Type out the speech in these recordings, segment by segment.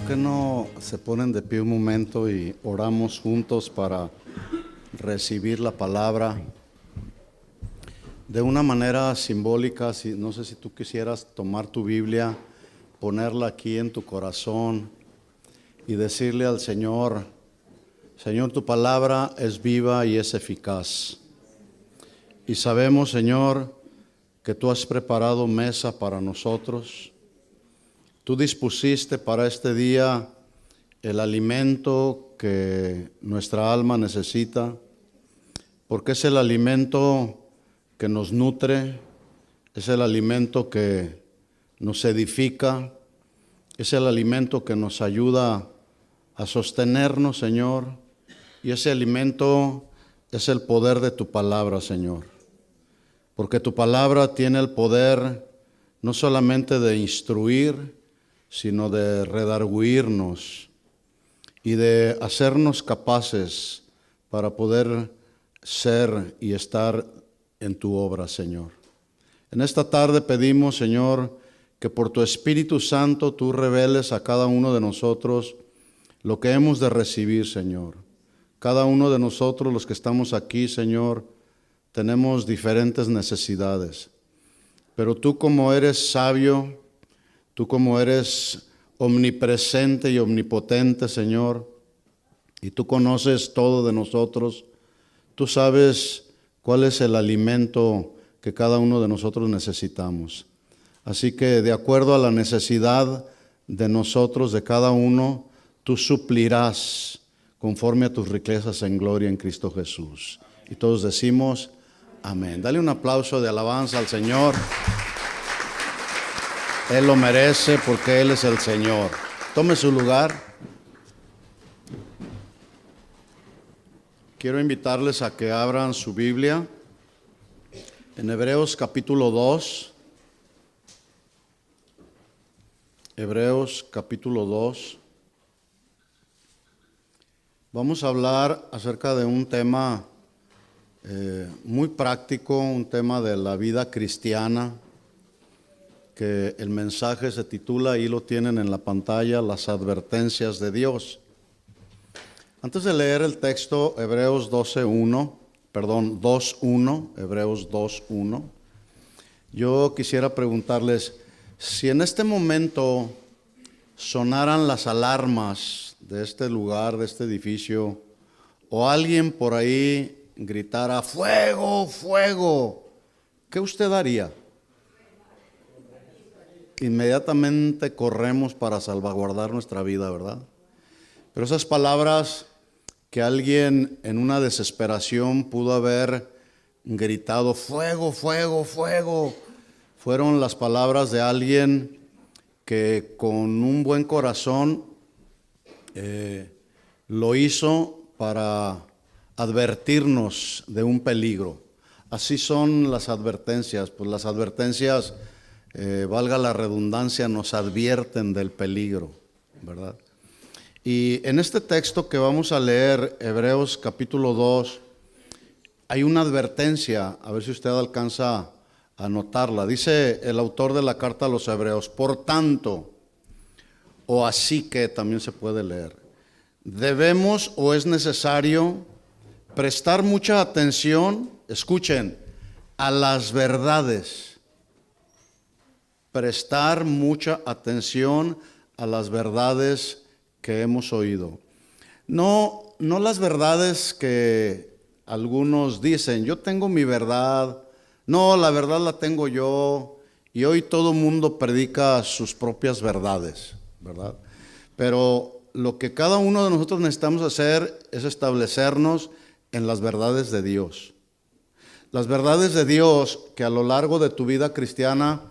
qué no se ponen de pie un momento y oramos juntos para recibir la palabra de una manera simbólica? No sé si tú quisieras tomar tu Biblia, ponerla aquí en tu corazón y decirle al Señor: Señor, tu palabra es viva y es eficaz. Y sabemos, Señor, que tú has preparado mesa para nosotros. Tú dispusiste para este día el alimento que nuestra alma necesita, porque es el alimento que nos nutre, es el alimento que nos edifica, es el alimento que nos ayuda a sostenernos, Señor, y ese alimento es el poder de tu palabra, Señor, porque tu palabra tiene el poder no solamente de instruir, sino de redarguirnos y de hacernos capaces para poder ser y estar en tu obra, Señor. En esta tarde pedimos, Señor, que por tu Espíritu Santo tú reveles a cada uno de nosotros lo que hemos de recibir, Señor. Cada uno de nosotros, los que estamos aquí, Señor, tenemos diferentes necesidades, pero tú, como eres sabio, tú como eres omnipresente y omnipotente, Señor, y tú conoces todo de nosotros, tú sabes cuál es el alimento que cada uno de nosotros necesitamos. Así que de acuerdo a la necesidad de nosotros, de cada uno, tú suplirás conforme a tus riquezas en gloria en Cristo Jesús. Y todos decimos amén. Dale un aplauso de alabanza al Señor. Él lo merece porque Él es el Señor. Tome su lugar. Quiero invitarles a que abran su Biblia en Hebreos capítulo 2. Hebreos capítulo 2. Vamos a hablar acerca de un tema muy práctico, un tema de la vida cristiana, que el mensaje se titula, ahí lo tienen en la pantalla, las advertencias de Dios. Antes de leer el texto, Hebreos 2:1, Hebreos 2:1, yo quisiera preguntarles, si en este momento sonaran las alarmas de este lugar, de este edificio, o alguien por ahí gritara, ¡fuego, fuego!, ¿qué usted haría? Inmediatamente corremos para salvaguardar nuestra vida, ¿verdad? Pero esas palabras que alguien en una desesperación pudo haber gritado, fuego, fuego, fuego, fueron las palabras de alguien que con un buen corazón lo hizo para advertirnos de un peligro. Así son las advertencias, pues las advertencias, valga la redundancia, nos advierten del peligro, ¿verdad? Y en este texto que vamos a leer, Hebreos capítulo 2, hay una advertencia, a ver si usted alcanza a notarla. Dice el autor de la carta a los Hebreos, por tanto, o así que también se puede leer, debemos o es necesario prestar mucha atención, escuchen, a las verdades. Prestar mucha atención a las verdades que hemos oído. No las verdades que algunos dicen, yo tengo mi verdad, no, la verdad la tengo yo, y hoy todo mundo predica sus propias verdades, ¿verdad? Pero lo que cada uno de nosotros necesitamos hacer es establecernos en las verdades de Dios. Las verdades de Dios que a lo largo de tu vida cristiana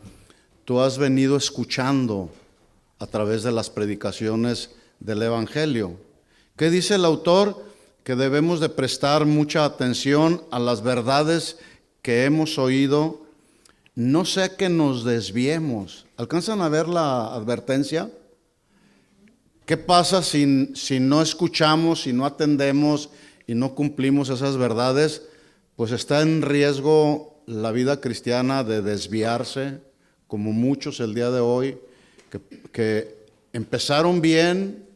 tú has venido escuchando a través de las predicaciones del Evangelio. ¿Qué dice el autor? Que debemos de prestar mucha atención a las verdades que hemos oído, no sea que nos desviemos. ¿Alcanzan a ver la advertencia? ¿Qué pasa si no escuchamos, si no atendemos y no cumplimos esas verdades? Pues está en riesgo la vida cristiana de desviarse, como muchos el día de hoy, que empezaron bien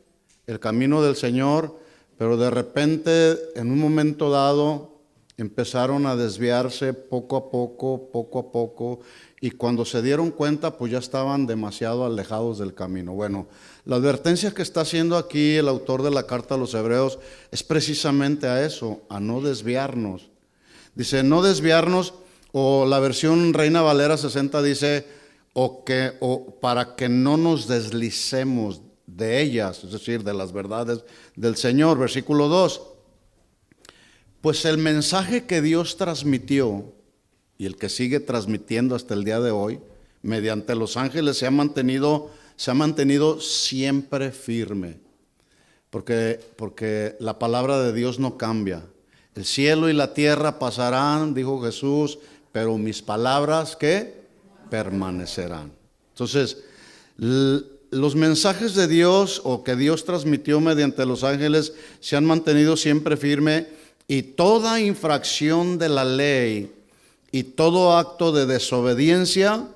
el camino del Señor, pero de repente, en un momento dado, empezaron a desviarse poco a poco, y cuando se dieron cuenta, pues ya estaban demasiado alejados del camino. Bueno, la advertencia que está haciendo aquí el autor de la carta a los Hebreos es precisamente a eso, a no desviarnos. Dice, no desviarnos, o la versión Reina Valera 60 dice, o para que no nos deslicemos de ellas, es decir, de las verdades del Señor. Versículo 2. Pues el mensaje que Dios transmitió y el que sigue transmitiendo hasta el día de hoy, mediante los ángeles se ha mantenido siempre firme, porque la palabra de Dios no cambia. El cielo y la tierra pasarán, dijo Jesús, pero mis palabras, ¿qué? Permanecerán. Entonces, los mensajes de Dios o que Dios transmitió mediante los ángeles se han mantenido siempre firme, y toda infracción de la ley y todo acto de desobediencia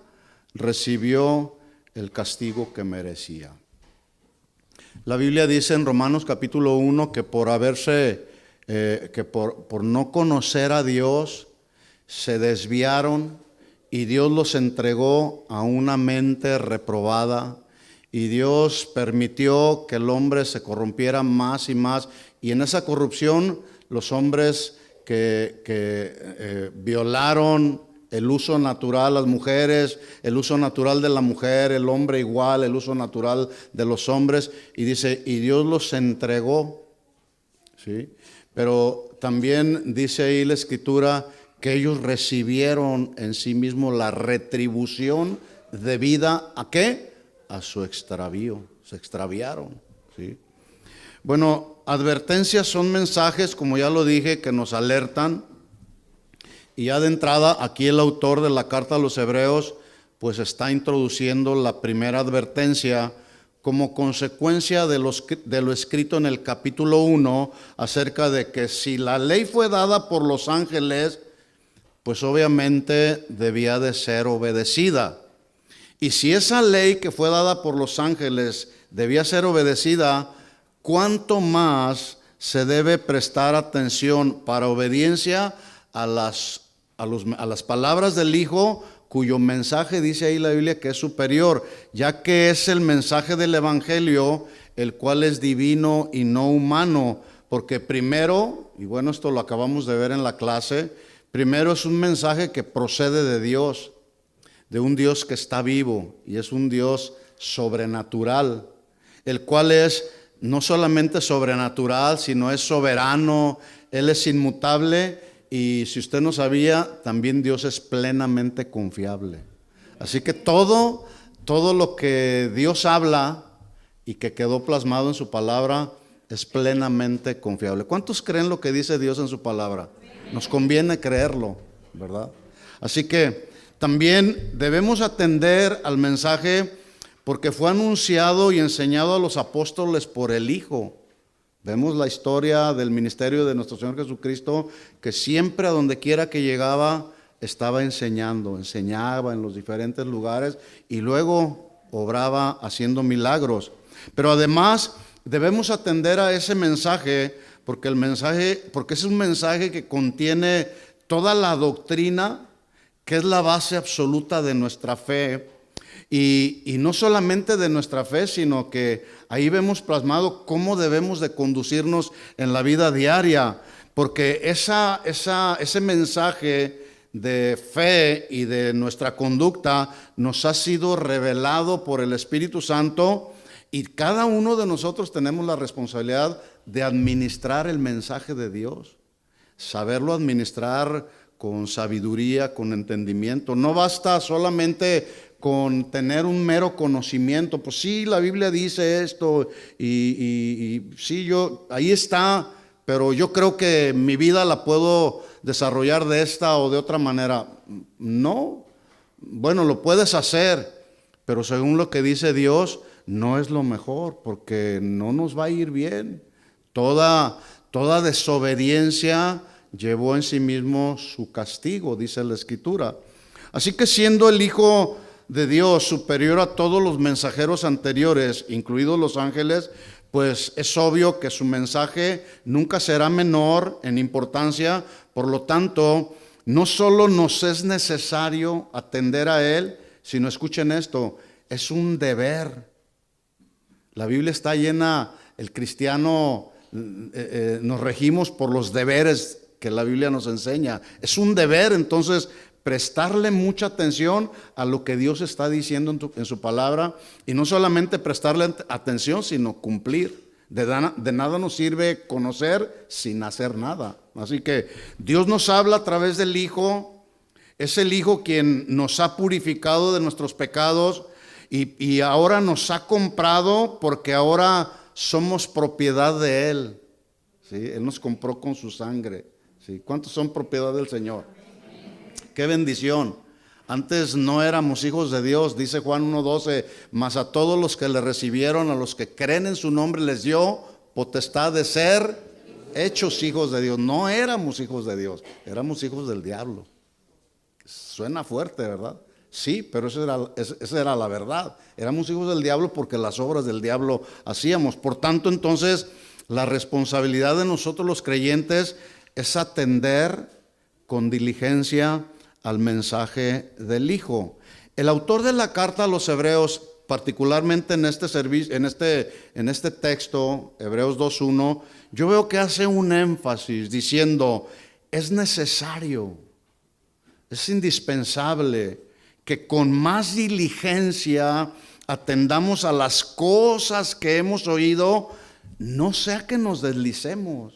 recibió el castigo que merecía. La Biblia dice en Romanos capítulo 1 que por no conocer a Dios se desviaron, y Dios los entregó a una mente reprobada, y Dios permitió que el hombre se corrompiera más y más, y en esa corrupción los hombres que violaron el uso natural, las mujeres, el uso natural de la mujer, el hombre igual, el uso natural de los hombres, y dice, y Dios los entregó, ¿sí? Pero también dice ahí la Escritura que ellos recibieron en sí mismos la retribución debida ¿a qué? A su extravío, se extraviaron, ¿sí? Bueno, advertencias son mensajes, como ya lo dije, que nos alertan. Y ya de entrada, aquí el autor de la carta a los Hebreos, pues está introduciendo la primera advertencia como consecuencia de lo escrito en el capítulo 1, acerca de que si la ley fue dada por los ángeles, pues obviamente debía de ser obedecida. Y si esa ley que fue dada por los ángeles debía ser obedecida, ¿cuánto más se debe prestar atención para obediencia a las palabras del Hijo, cuyo mensaje dice ahí la Biblia que es superior, ya que es el mensaje del Evangelio, el cual es divino y no humano? Porque primero, y bueno, esto lo acabamos de ver en la clase, primero es un mensaje que procede de Dios, de un Dios que está vivo, y es un Dios sobrenatural, el cual es no solamente sobrenatural, sino es soberano, Él es inmutable, y si usted no sabía, también Dios es plenamente confiable. Así que todo lo que Dios habla y que quedó plasmado en su palabra es plenamente confiable. ¿Cuántos creen lo que dice Dios en su palabra? Nos conviene creerlo, ¿verdad? Así que también debemos atender al mensaje, porque fue anunciado y enseñado a los apóstoles por el Hijo. Vemos la historia del ministerio de nuestro Señor Jesucristo, que siempre a donde quiera que llegaba estaba enseñaba en los diferentes lugares, y luego obraba haciendo milagros. Pero además debemos atender a ese mensaje, porque es un mensaje que contiene toda la doctrina, que es la base absoluta de nuestra fe. Y no solamente de nuestra fe, sino que ahí vemos plasmado cómo debemos de conducirnos en la vida diaria, porque ese mensaje de fe y de nuestra conducta nos ha sido revelado por el Espíritu Santo, y cada uno de nosotros tenemos la responsabilidad de administrar el mensaje de Dios, saberlo administrar con sabiduría, con entendimiento. No basta solamente con tener un mero conocimiento, pues sí, la Biblia dice esto, y sí, ahí está, pero yo creo que mi vida la puedo desarrollar de esta o de otra manera. No, bueno, lo puedes hacer, pero según lo que dice Dios, no es lo mejor, porque no nos va a ir bien. Toda desobediencia llevó en sí mismo su castigo, dice la Escritura. Así que siendo el Hijo de Dios, superior a todos los mensajeros anteriores, incluidos los ángeles, pues es obvio que su mensaje nunca será menor en importancia. Por lo tanto, no solo nos es necesario atender a Él, sino, escuchen esto, es un deber. La Biblia está llena, el cristiano, nos regimos por los deberes que la Biblia nos enseña. Es un deber, entonces, prestarle mucha atención a lo que Dios está diciendo en su palabra, y no solamente prestarle atención, sino cumplir. De nada nos sirve conocer sin hacer nada. Así que Dios nos habla a través del Hijo. Es el Hijo quien nos ha purificado de nuestros pecados y ahora nos ha comprado, porque ahora somos propiedad de Él. ¿Sí? Él nos compró con su sangre. ¿Sí? ¿Cuántos son propiedad del Señor? ¡Qué bendición! Antes no éramos hijos de Dios, dice Juan 1:12, mas a todos los que le recibieron, a los que creen en su nombre, les dio potestad de ser hechos hijos de Dios. No éramos hijos de Dios, éramos hijos del diablo. Suena fuerte, ¿verdad? Sí, pero esa era la verdad. Éramos hijos del diablo porque las obras del diablo hacíamos. Por tanto, entonces, la responsabilidad de nosotros los creyentes es atender con diligencia al mensaje del Hijo. El autor de la carta a los Hebreos, particularmente en este servicio, en este texto, Hebreos 2:1, yo veo que hace un énfasis diciendo: es necesario, es indispensable que con más diligencia atendamos a las cosas que hemos oído, no sea que nos deslicemos.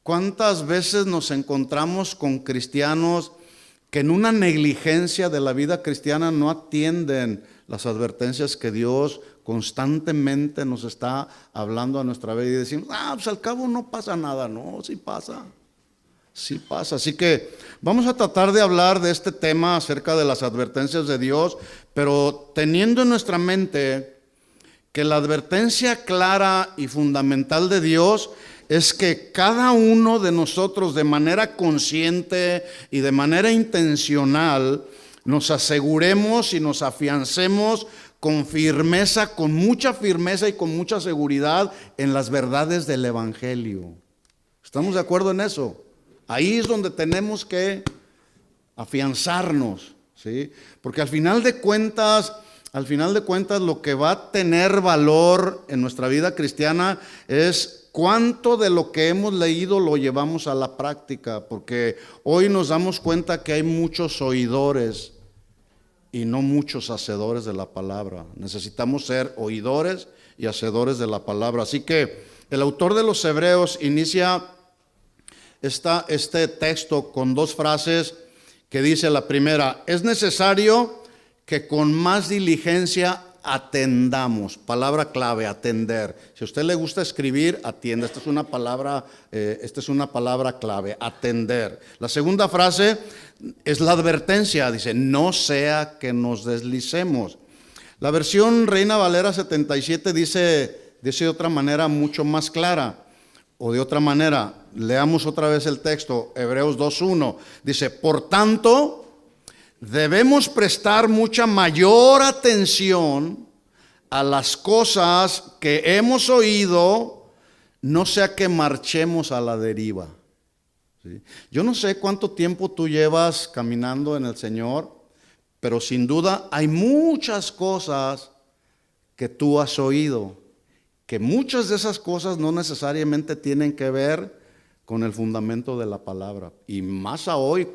¿Cuántas veces nos encontramos con cristianos que en una negligencia de la vida cristiana no atienden las advertencias que Dios constantemente nos está hablando a nuestra vida, y decimos: pues al cabo no pasa nada? No, sí pasa. Sí pasa. Así que vamos a tratar de hablar de este tema acerca de las advertencias de Dios, pero teniendo en nuestra mente que la advertencia clara y fundamental de Dios es que cada uno de nosotros, de manera consciente y de manera intencional, nos aseguremos y nos afiancemos con firmeza, con mucha firmeza y con mucha seguridad en las verdades del Evangelio. ¿Estamos de acuerdo en eso? Ahí es donde tenemos que afianzarnos, ¿sí? Porque al final de cuentas, lo que va a tener valor en nuestra vida cristiana es cuánto de lo que hemos leído lo llevamos a la práctica, porque hoy nos damos cuenta que hay muchos oidores y no muchos hacedores de la palabra. Necesitamos ser oidores y hacedores de la palabra. Así que el autor de los Hebreos inicia este texto con dos frases que dice: la primera, es necesario que con más diligencia atendamos. Palabra clave, atender. Si a usted le gusta escribir, atienda. Esta es una palabra clave, atender. La segunda frase es la advertencia, dice: no sea que nos deslicemos. La versión Reina Valera 77 dice de otra manera mucho más clara, o de otra manera. Leamos otra vez el texto, Hebreos 2:1. Dice: por tanto, debemos prestar mucha mayor atención a las cosas que hemos oído, no sea que marchemos a la deriva. ¿Sí? Yo no sé cuánto tiempo tú llevas caminando en el Señor, pero sin duda hay muchas cosas que tú has oído, que muchas de esas cosas no necesariamente tienen que ver con el fundamento de la palabra. Y más hoy,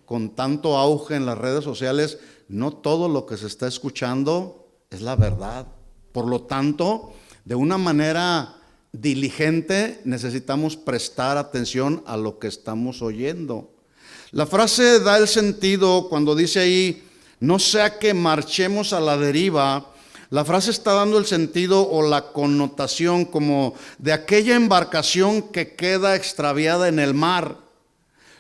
con tanto auge en las redes sociales, no todo lo que se está escuchando es la verdad. Por lo tanto, de una manera diligente necesitamos prestar atención a lo que estamos oyendo. La frase da el sentido cuando dice ahí: no sea que marchemos a la deriva. La frase está dando el sentido o la connotación como de aquella embarcación que queda extraviada en el mar.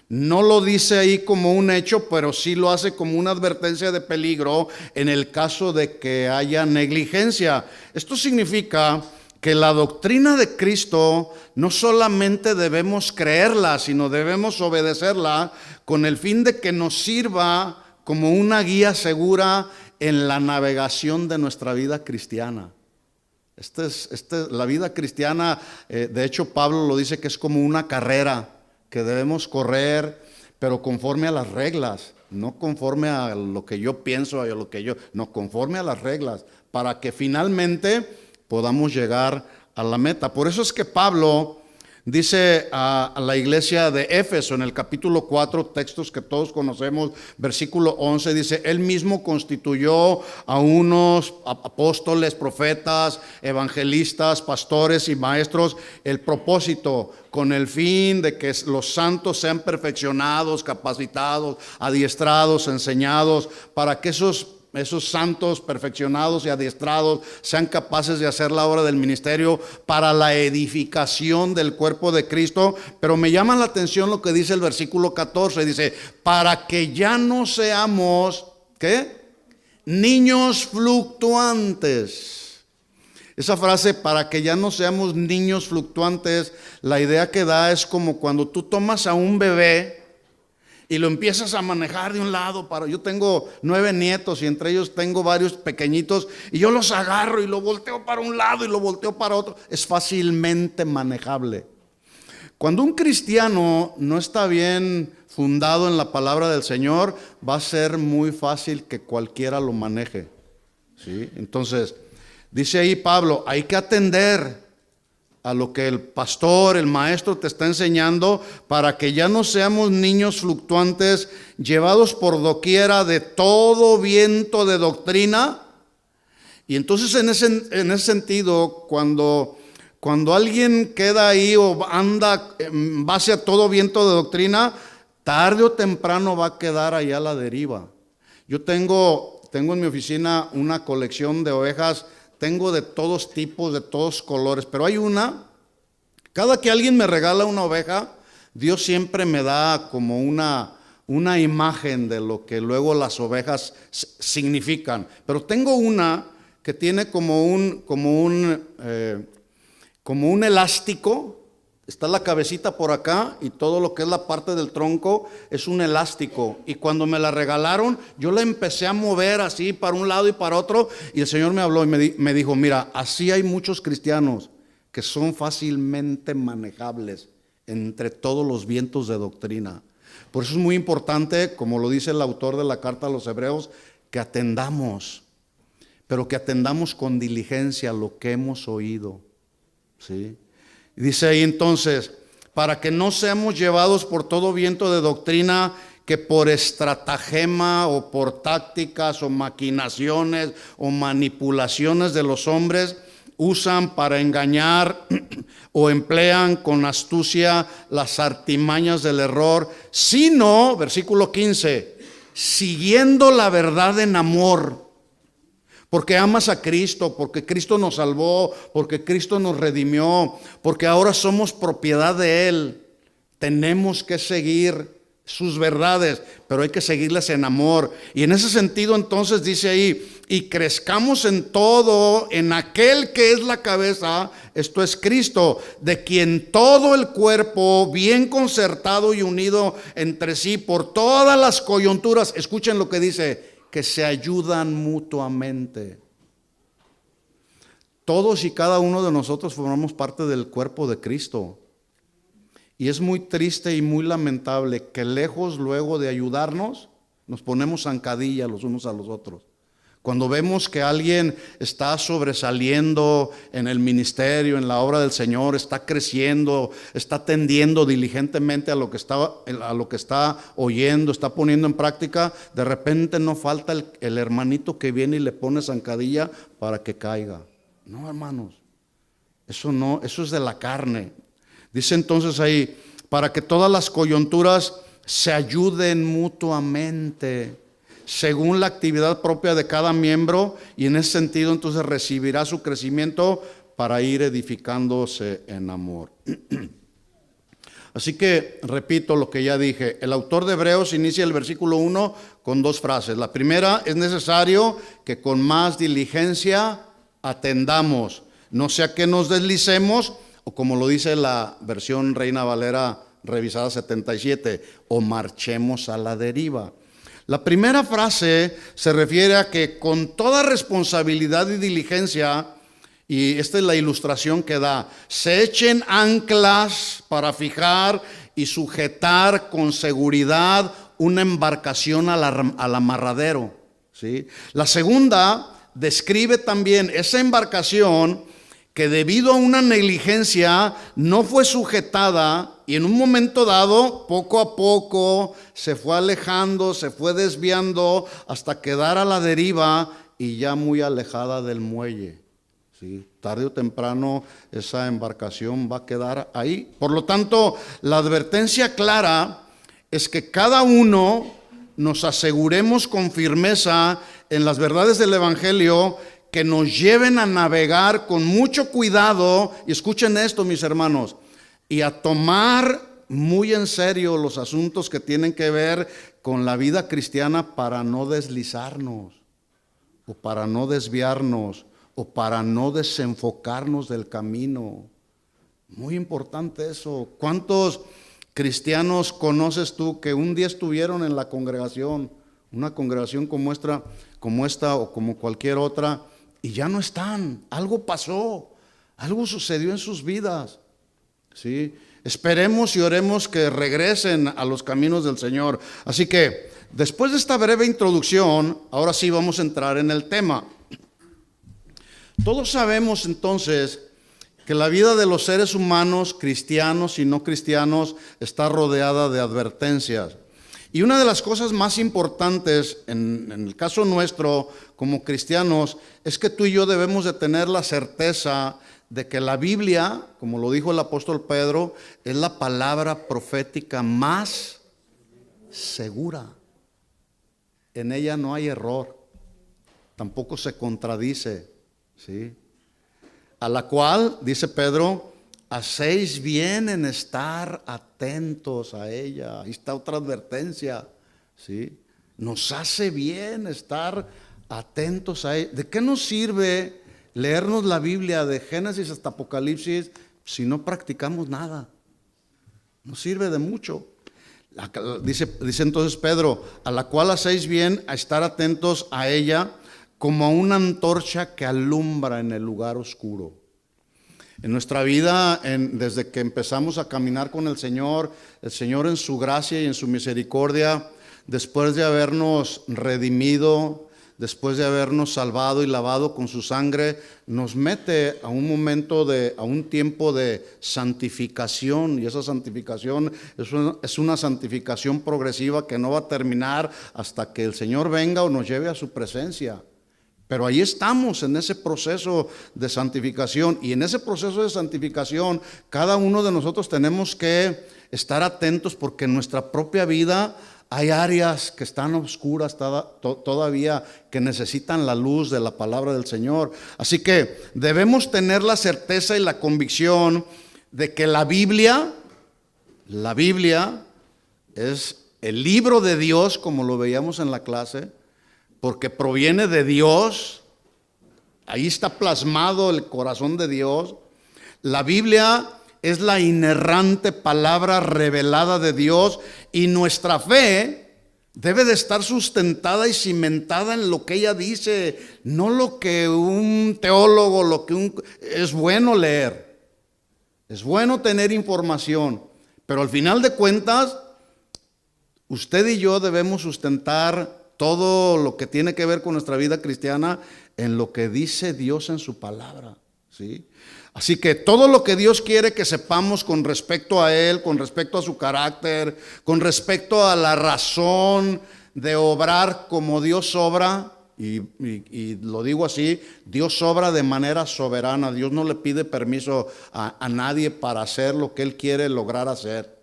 No lo dice ahí como un hecho, pero sí lo hace como una advertencia de peligro en el caso de que haya negligencia. Esto significa que la doctrina de Cristo no solamente debemos creerla, sino debemos obedecerla con el fin de que nos sirva como una guía segura en la navegación de nuestra vida cristiana. La vida cristiana, de hecho Pablo lo dice que es como una carrera que debemos correr, pero conforme a las reglas, no conforme a lo que yo pienso, no, conforme a las reglas, para que finalmente podamos llegar a la meta. Por eso es que Pablo dice a la iglesia de Éfeso en el capítulo 4, textos que todos conocemos, versículo 11, dice: Él mismo constituyó a unos apóstoles, profetas, evangelistas, pastores y maestros, el propósito con el fin de que los santos sean perfeccionados, capacitados, adiestrados, enseñados, para que esos santos perfeccionados y adiestrados sean capaces de hacer la obra del ministerio para la edificación del cuerpo de Cristo. Pero me llama la atención lo que dice el versículo 14, dice: para que ya no seamos, ¿qué? Niños fluctuantes. Esa frase, para que ya no seamos niños fluctuantes, la idea que da es como cuando tú tomas a un bebé y lo empiezas a manejar de un lado para... Yo tengo 9 nietos y entre ellos tengo varios pequeñitos, y yo los agarro y lo volteo para un lado y lo volteo para otro. Es fácilmente manejable. Cuando un cristiano no está bien fundado en la palabra del Señor, va a ser muy fácil que cualquiera lo maneje, ¿sí? Entonces, dice ahí Pablo, hay que atender a lo que el pastor, el maestro te está enseñando, para que ya no seamos niños fluctuantes, llevados por doquiera de todo viento de doctrina. Y entonces en ese sentido, cuando alguien queda ahí o anda en base a todo viento de doctrina, tarde o temprano va a quedar allá a la deriva. Yo tengo en mi oficina una colección de ovejas. Tengo de todos tipos, de todos colores, pero hay cada que alguien me regala una oveja, Dios siempre me da como una imagen de lo que luego las ovejas significan. Pero tengo una que tiene como un elástico. Está la cabecita por acá y todo lo que es la parte del tronco es un elástico. Y cuando me la regalaron, yo la empecé a mover así para un lado y para otro. Y el Señor me habló y me dijo: mira, así hay muchos cristianos que son fácilmente manejables entre todos los vientos de doctrina. Por eso es muy importante, como lo dice el autor de la carta a los Hebreos, que atendamos, pero que atendamos con diligencia lo que hemos oído, ¿sí? Dice ahí entonces: para que no seamos llevados por todo viento de doctrina, que por estratagema o por tácticas o maquinaciones o manipulaciones de los hombres usan para engañar o emplean con astucia las artimañas del error, sino, versículo 15, siguiendo la verdad en amor. Porque amas a Cristo, porque Cristo nos salvó, porque Cristo nos redimió, porque ahora somos propiedad de Él. Tenemos que seguir sus verdades, pero hay que seguirlas en amor. Y en ese sentido entonces dice ahí: y crezcamos en todo, en aquel que es la cabeza, esto es Cristo, de quien todo el cuerpo, bien concertado y unido entre sí por todas las coyunturas, escuchen lo que dice, que se ayudan mutuamente. Todos y cada uno de nosotros formamos parte del cuerpo de Cristo. Y es muy triste y muy lamentable que lejos luego de ayudarnos, nos ponemos zancadilla los unos a los otros. Cuando vemos que alguien está sobresaliendo en el ministerio, en la obra del Señor, está creciendo, está atendiendo diligentemente a lo que está oyendo, está poniendo en práctica, de repente no falta el hermanito que viene y le pone zancadilla para que caiga. No, hermanos, eso no, eso es de la carne. Dice entonces ahí: para que todas las coyunturas se ayuden mutuamente, según la actividad propia de cada miembro, y en ese sentido entonces recibirá su crecimiento para ir edificándose en amor. Así que repito lo que ya dije. El autor de Hebreos inicia el versículo 1 con 2 frases. La primera: es necesario que con más diligencia atendamos, no sea que nos deslicemos, o como lo dice la versión Reina Valera revisada 77, o marchemos a la deriva. La primera frase se refiere a que con toda responsabilidad y diligencia, y esta es la ilustración que da, se echen anclas para fijar y sujetar con seguridad una embarcación al amarradero, ¿sí? La segunda describe también esa embarcación que debido a una negligencia no fue sujetada y en un momento dado, poco a poco, se fue alejando, se fue desviando hasta quedar a la deriva y ya muy alejada del muelle. ¿Sí? Tarde o temprano esa embarcación va a quedar ahí. Por lo tanto, la advertencia clara es que cada uno nos aseguremos con firmeza en las verdades del Evangelio que nos lleven a navegar con mucho cuidado, y escuchen esto, mis hermanos, y a tomar muy en serio los asuntos que tienen que ver con la vida cristiana para no deslizarnos, o para no desviarnos, o para no desenfocarnos del camino. Muy importante eso. ¿Cuántos cristianos conoces tú que un día estuvieron en la congregación, una congregación como esta o como cualquier otra, y ya no están? Algo pasó, algo sucedió en sus vidas, ¿sí? Esperemos y oremos que regresen a los caminos del Señor. Así que, después de esta breve introducción, ahora sí vamos a entrar en el tema. Todos sabemos entonces que la vida de los seres humanos, cristianos y no cristianos, está rodeada de advertencias. Y una de las cosas más importantes en el caso nuestro como cristianos es que tú y yo debemos de tener la certeza de que la Biblia, como lo dijo el apóstol Pedro, es la palabra profética más segura. En ella no hay error, tampoco se contradice, ¿sí? A la cual, dice Pedro, hacéis bien en estar atentos a ella. Ahí está otra advertencia, ¿sí? Nos hace bien estar atentos a ella. ¿De qué nos sirve leernos la Biblia de Génesis hasta Apocalipsis si no practicamos nada? No sirve de mucho. Dice entonces Pedro, a la cual hacéis bien a estar atentos a ella como a una antorcha que alumbra en el lugar oscuro. En nuestra vida, desde que empezamos a caminar con el Señor en su gracia y en su misericordia, después de habernos redimido, después de habernos salvado y lavado con su sangre, nos mete a un momento a un tiempo de santificación, y esa santificación es una santificación progresiva que no va a terminar hasta que el Señor venga o nos lleve a su presencia. Pero ahí estamos en ese proceso de santificación, y en ese proceso de santificación cada uno de nosotros tenemos que estar atentos, porque en nuestra propia vida hay áreas que están oscuras todavía, que necesitan la luz de la palabra del Señor. Así que debemos tener la certeza y la convicción de que la Biblia es el libro de Dios, como lo veíamos en la clase, porque proviene de Dios. Ahí está plasmado el corazón de Dios. La Biblia es la inerrante palabra revelada de Dios, y nuestra fe debe de estar sustentada y cimentada en lo que ella dice, no lo que un teólogo, es bueno leer, es bueno tener información, pero al final de cuentas, usted y yo debemos sustentar todo lo que tiene que ver con nuestra vida cristiana en lo que dice Dios en su palabra, ¿sí? Así que todo lo que Dios quiere que sepamos con respecto a Él, con respecto a su carácter, con respecto a la razón de obrar como Dios obra, y lo digo así, Dios obra de manera soberana. Dios no le pide permiso a nadie para hacer lo que Él quiere lograr hacer.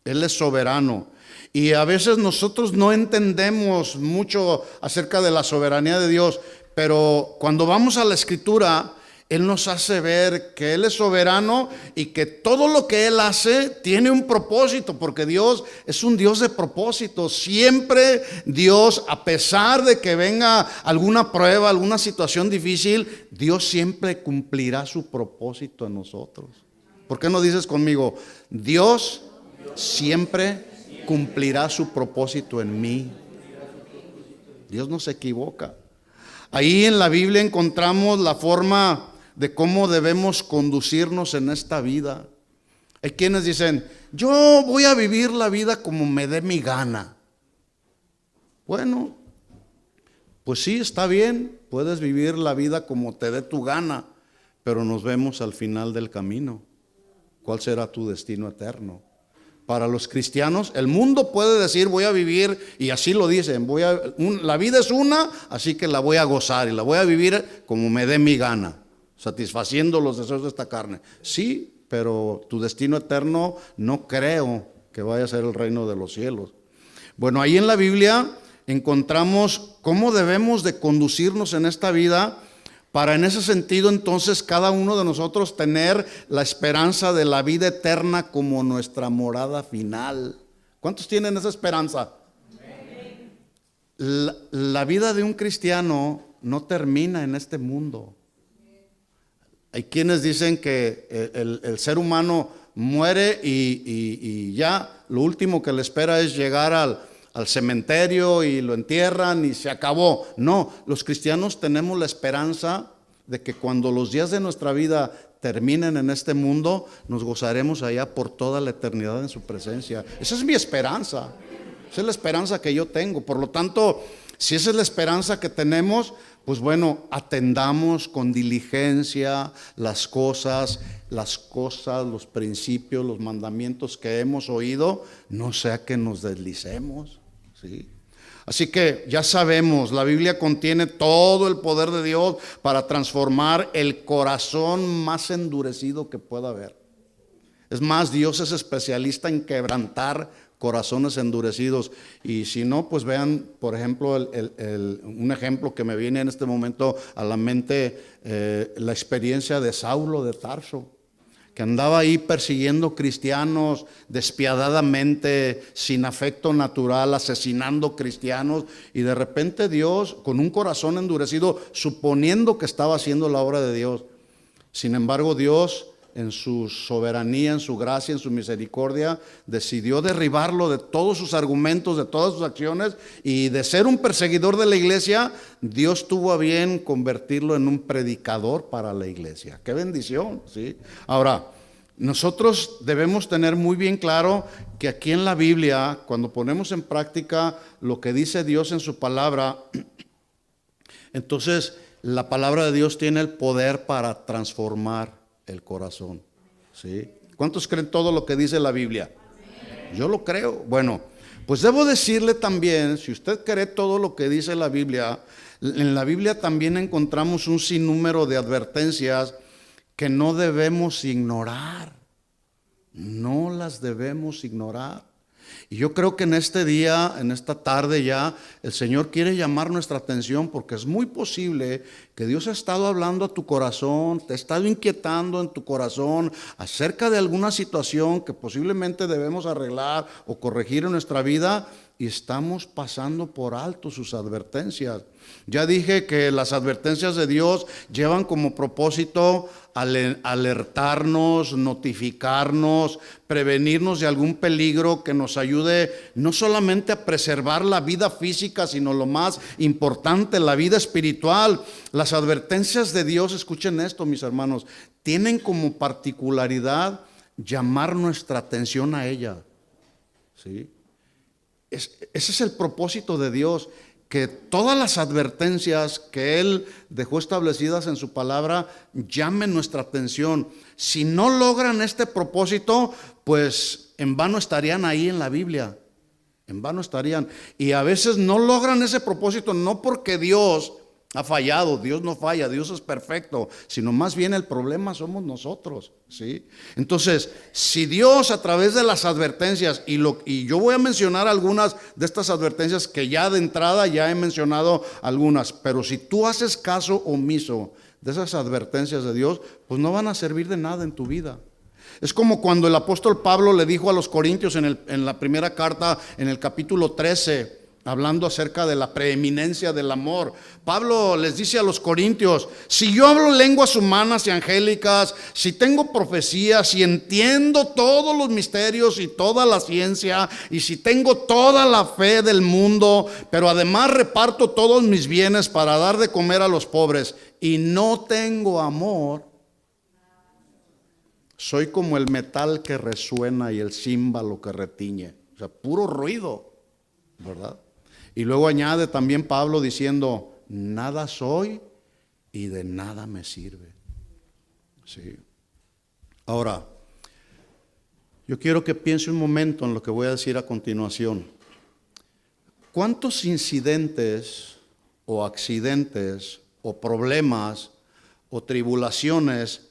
Él es soberano. Y a veces nosotros no entendemos mucho acerca de la soberanía de Dios, pero cuando vamos a la Escritura, Él nos hace ver que Él es soberano y que todo lo que Él hace tiene un propósito, porque Dios es un Dios de propósito. Siempre Dios, a pesar de que venga alguna prueba, alguna situación difícil, Dios siempre cumplirá su propósito en nosotros. ¿Por qué no dices conmigo? Dios siempre cumplirá su propósito en mí. Dios no se equivoca. Ahí en la Biblia encontramos la forma de cómo debemos conducirnos en esta vida. Hay quienes dicen, yo voy a vivir la vida como me dé mi gana. Bueno, pues sí, está bien, puedes vivir la vida como te dé tu gana, pero nos vemos al final del camino. ¿Cuál será tu destino eterno? Para los cristianos, el mundo puede decir voy a vivir, y así lo dicen, la vida es una, así que la voy a gozar y la voy a vivir como me dé mi gana, satisfaciendo los deseos de esta carne. Sí, pero tu destino eterno no creo que vaya a ser el reino de los cielos. Bueno, ahí en la Biblia encontramos cómo debemos de conducirnos en esta vida, para en ese sentido entonces cada uno de nosotros tener la esperanza de la vida eterna como nuestra morada final. ¿Cuántos tienen esa esperanza? La vida de un cristiano no termina en este mundo. Hay quienes dicen que el ser humano muere y ya lo último que le espera es llegar al cementerio y lo entierran y se acabó. No, los cristianos tenemos la esperanza de que cuando los días de nuestra vida terminen en este mundo, nos gozaremos allá por toda la eternidad en su presencia. Esa es mi esperanza, esa es la esperanza que yo tengo. Por lo tanto, si esa es la esperanza que tenemos, pues bueno, atendamos con diligencia las cosas, los principios, los mandamientos que hemos oído, no sea que nos deslicemos, ¿sí? Así que ya sabemos, la Biblia contiene todo el poder de Dios para transformar el corazón más endurecido que pueda haber. Es más, Dios es especialista en quebrantar corazones endurecidos. Y si no, pues vean, por ejemplo, un ejemplo que me viene en este momento a la mente, la experiencia de Saulo de Tarso, que andaba ahí persiguiendo cristianos despiadadamente, sin afecto natural, asesinando cristianos, y de repente Dios, con un corazón endurecido, suponiendo que estaba haciendo la obra de Dios. Sin embargo, Dios, en su soberanía, en su gracia, en su misericordia, decidió derribarlo de todos sus argumentos, de todas sus acciones, y de ser un perseguidor de la iglesia, Dios tuvo a bien convertirlo en un predicador para la iglesia. ¡Qué bendición! ¿Sí? Ahora, nosotros debemos tener muy bien claro que aquí en la Biblia, cuando ponemos en práctica lo que dice Dios en su palabra, entonces la palabra de Dios tiene el poder para transformar el corazón, ¿sí? ¿Cuántos creen todo lo que dice la Biblia? Yo lo creo. Bueno, pues debo decirle también, si usted cree todo lo que dice la Biblia, en la Biblia también encontramos un sinnúmero de advertencias que no debemos ignorar. No las debemos ignorar. Y yo creo que en este día, en esta tarde ya, el Señor quiere llamar nuestra atención, porque es muy posible que Dios ha estado hablando a tu corazón, te ha estado inquietando en tu corazón acerca de alguna situación que posiblemente debemos arreglar o corregir en nuestra vida, y estamos pasando por alto sus advertencias. Ya dije que las advertencias de Dios llevan como propósito alertarnos, notificarnos, prevenirnos de algún peligro que nos ayude no solamente a preservar la vida física, sino lo más importante, la vida espiritual. Las advertencias de Dios, escuchen esto, mis hermanos, tienen como particularidad llamar nuestra atención a ella, ¿sí? Ese es el propósito de Dios, que todas las advertencias que Él dejó establecidas en su palabra llamen nuestra atención. Si no logran este propósito, pues en vano estarían ahí en la Biblia, en vano estarían. Y a veces no logran ese propósito, no porque Dios ha fallado, Dios no falla, Dios es perfecto, sino más bien el problema somos nosotros, ¿sí? Entonces, si Dios a través de las advertencias, y yo voy a mencionar algunas de estas advertencias que ya de entrada ya he mencionado algunas, pero si tú haces caso omiso de esas advertencias de Dios, pues no van a servir de nada en tu vida. Es como cuando el apóstol Pablo le dijo a los corintios en la primera carta, en el capítulo 13, hablando acerca de la preeminencia del amor. Pablo les dice a los corintios: si yo hablo lenguas humanas y angélicas, si tengo profecía, si entiendo todos los misterios y toda la ciencia, y si tengo toda la fe del mundo, pero además reparto todos mis bienes para dar de comer a los pobres, y no tengo amor, soy como el metal que resuena y el címbalo que retiñe. O sea, puro ruido, ¿verdad? Y luego añade también Pablo diciendo: nada soy y de nada me sirve. Sí. Ahora, yo quiero que piense un momento en lo que voy a decir a continuación. ¿Cuántos incidentes o accidentes o problemas o tribulaciones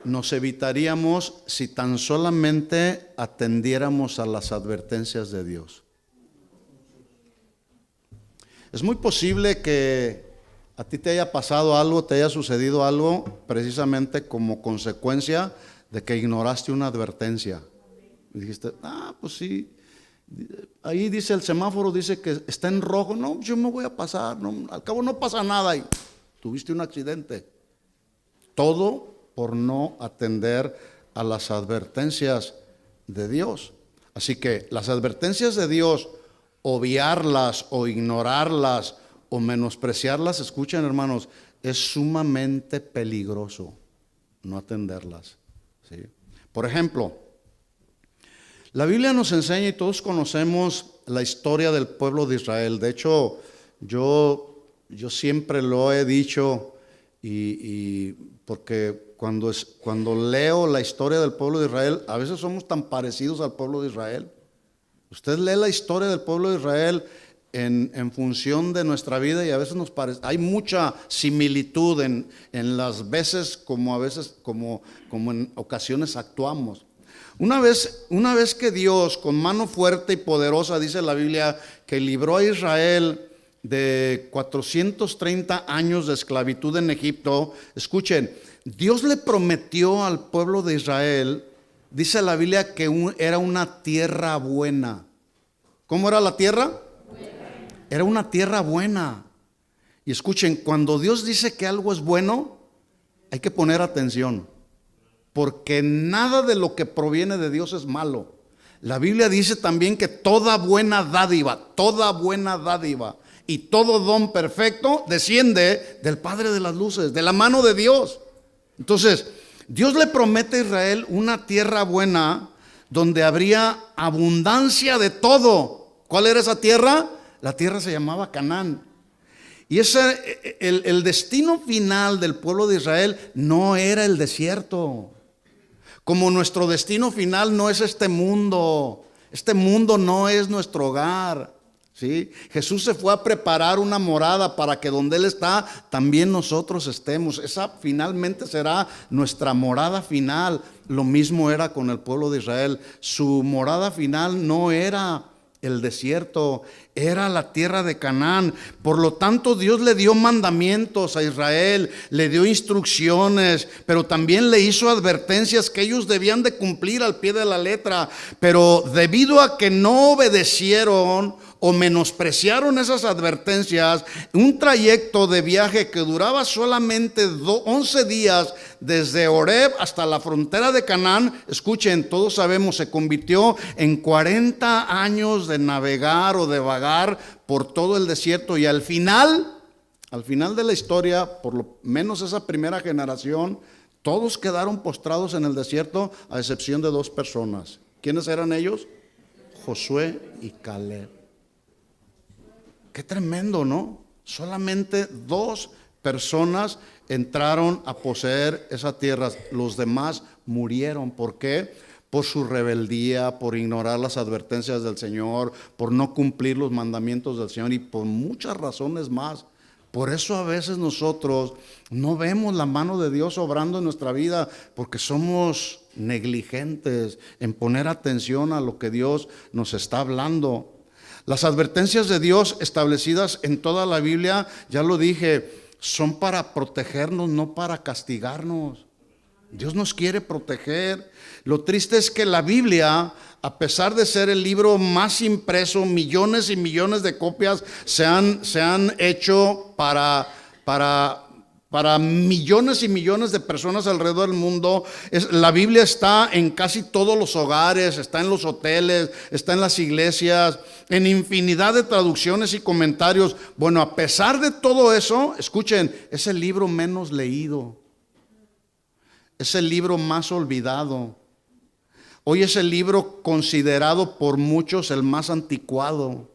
nos evitaríamos si tan solamente atendiéramos a las advertencias de Dios? Es muy posible que a ti te haya pasado algo, te haya sucedido algo precisamente como consecuencia de que ignoraste una advertencia. Y dijiste: pues sí, ahí dice el semáforo, dice que está en rojo, no, yo me voy a pasar, no, al cabo no pasa nada, y tuviste un accidente. Todo por no atender a las advertencias de Dios. Así que las advertencias de Dios, obviarlas o ignorarlas o menospreciarlas, escuchen hermanos, es sumamente peligroso no atenderlas, ¿sí? Por ejemplo, la Biblia nos enseña, y todos conocemos la historia del pueblo de Israel. De hecho, yo siempre lo he dicho, y porque cuando leo la historia del pueblo de Israel, a veces somos tan parecidos al pueblo de Israel. Usted lee la historia del pueblo de Israel en función de nuestra vida, y a veces nos parece, hay mucha similitud en las veces como en ocasiones actuamos. Una vez que Dios, con mano fuerte y poderosa, dice la Biblia, que libró a Israel de 430 años de esclavitud en Egipto, escuchen, Dios le prometió al pueblo de Israel, dice la Biblia, que era una tierra buena. ¿Cómo era la tierra? Buena. Era una tierra buena. Y escuchen, cuando Dios dice que algo es bueno, hay que poner atención, porque nada de lo que proviene de Dios es malo. La Biblia dice también que toda buena dádiva y todo don perfecto desciende del Padre de las luces, de la mano de Dios. Entonces, Dios le promete a Israel una tierra buena donde habría abundancia de todo. ¿Cuál era esa tierra? La tierra se llamaba Canaán. Y el destino final del pueblo de Israel no era el desierto. Como nuestro destino final no es este mundo no es nuestro hogar, ¿sí? Jesús se fue a preparar una morada para que donde Él está, también nosotros estemos. Esa finalmente será nuestra morada final. Lo mismo era con el pueblo de Israel. Su morada final no era el desierto, era la tierra de Canaán. Por lo tanto, Dios le dio mandamientos a Israel, le dio instrucciones, pero también le hizo advertencias que ellos debían de cumplir al pie de la letra. Pero debido a que no obedecieron o menospreciaron esas advertencias, un trayecto de viaje que duraba solamente 11 días desde Horeb hasta la frontera de Canaán, escuchen, todos sabemos, se convirtió en 40 años de navegar o de vagar por todo el desierto. Y al final de la historia, por lo menos esa primera generación, todos quedaron postrados en el desierto, a excepción de 2 personas. ¿Quiénes eran ellos? Josué y Caleb. Qué tremendo, ¿no? Solamente 2 personas entraron a poseer esa tierra. Los demás murieron. ¿Por qué? Por su rebeldía, por ignorar las advertencias del Señor, por no cumplir los mandamientos del Señor y por muchas razones más. Por eso a veces nosotros no vemos la mano de Dios obrando en nuestra vida, porque somos negligentes en poner atención a lo que Dios nos está hablando. Las advertencias de Dios establecidas en toda la Biblia, ya lo dije, son para protegernos, no para castigarnos. Dios nos quiere proteger. Lo triste es que la Biblia, a pesar de ser el libro más impreso, millones y millones de copias se han hecho para millones y millones de personas alrededor del mundo. La Biblia está en casi todos los hogares, está en los hoteles, está en las iglesias, en infinidad de traducciones y comentarios. Bueno, a pesar de todo eso, escuchen, es el libro menos leído. Es el libro más olvidado. Hoy es el libro considerado por muchos el más anticuado.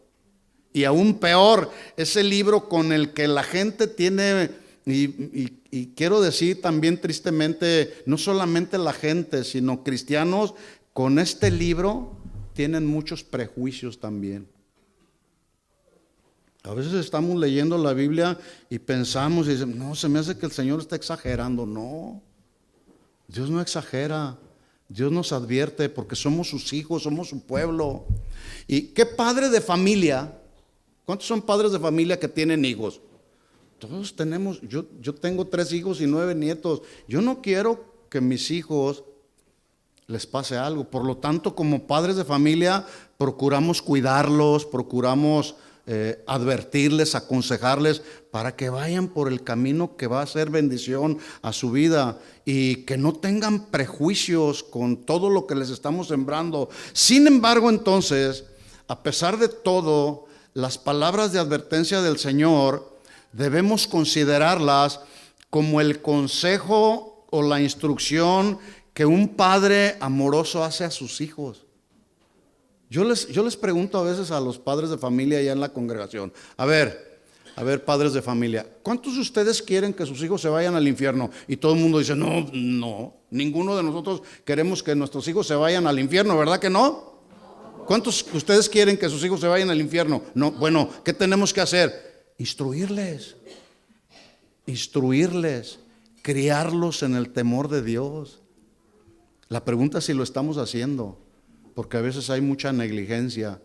Y aún peor, es el libro con el que la gente tiene, y quiero decir también tristemente, no solamente la gente, sino cristianos, con este libro tienen muchos prejuicios también. A veces estamos leyendo la Biblia y pensamos y decimos, no, se me hace que el Señor está exagerando. No, Dios no exagera. Dios nos advierte porque somos sus hijos, somos su pueblo. ¿Y qué padre de familia? ¿Cuántos son padres de familia que tienen hijos? Todos tenemos. Yo tengo 3 hijos y 9 nietos. Yo no quiero que a mis hijos les pase algo. Por lo tanto, como padres de familia, procuramos cuidarlos, procuramos advertirles, aconsejarles para que vayan por el camino que va a ser bendición a su vida y que no tengan prejuicios con todo lo que les estamos sembrando. Sin embargo, entonces, a pesar de todo, las palabras de advertencia del Señor debemos considerarlas como el consejo o la instrucción que un padre amoroso hace a sus hijos. Yo les pregunto a veces a los padres de familia allá en la congregación, a ver, padres de familia, ¿cuántos de ustedes quieren que sus hijos se vayan al infierno? Y todo el mundo dice, no, ninguno de nosotros queremos que nuestros hijos se vayan al infierno, ¿verdad que no? ¿Cuántos de ustedes quieren que sus hijos se vayan al infierno? No, bueno, ¿qué tenemos que hacer? Instruirles, criarlos en el temor de Dios. La pregunta es si lo estamos haciendo. Porque a veces hay mucha negligencia,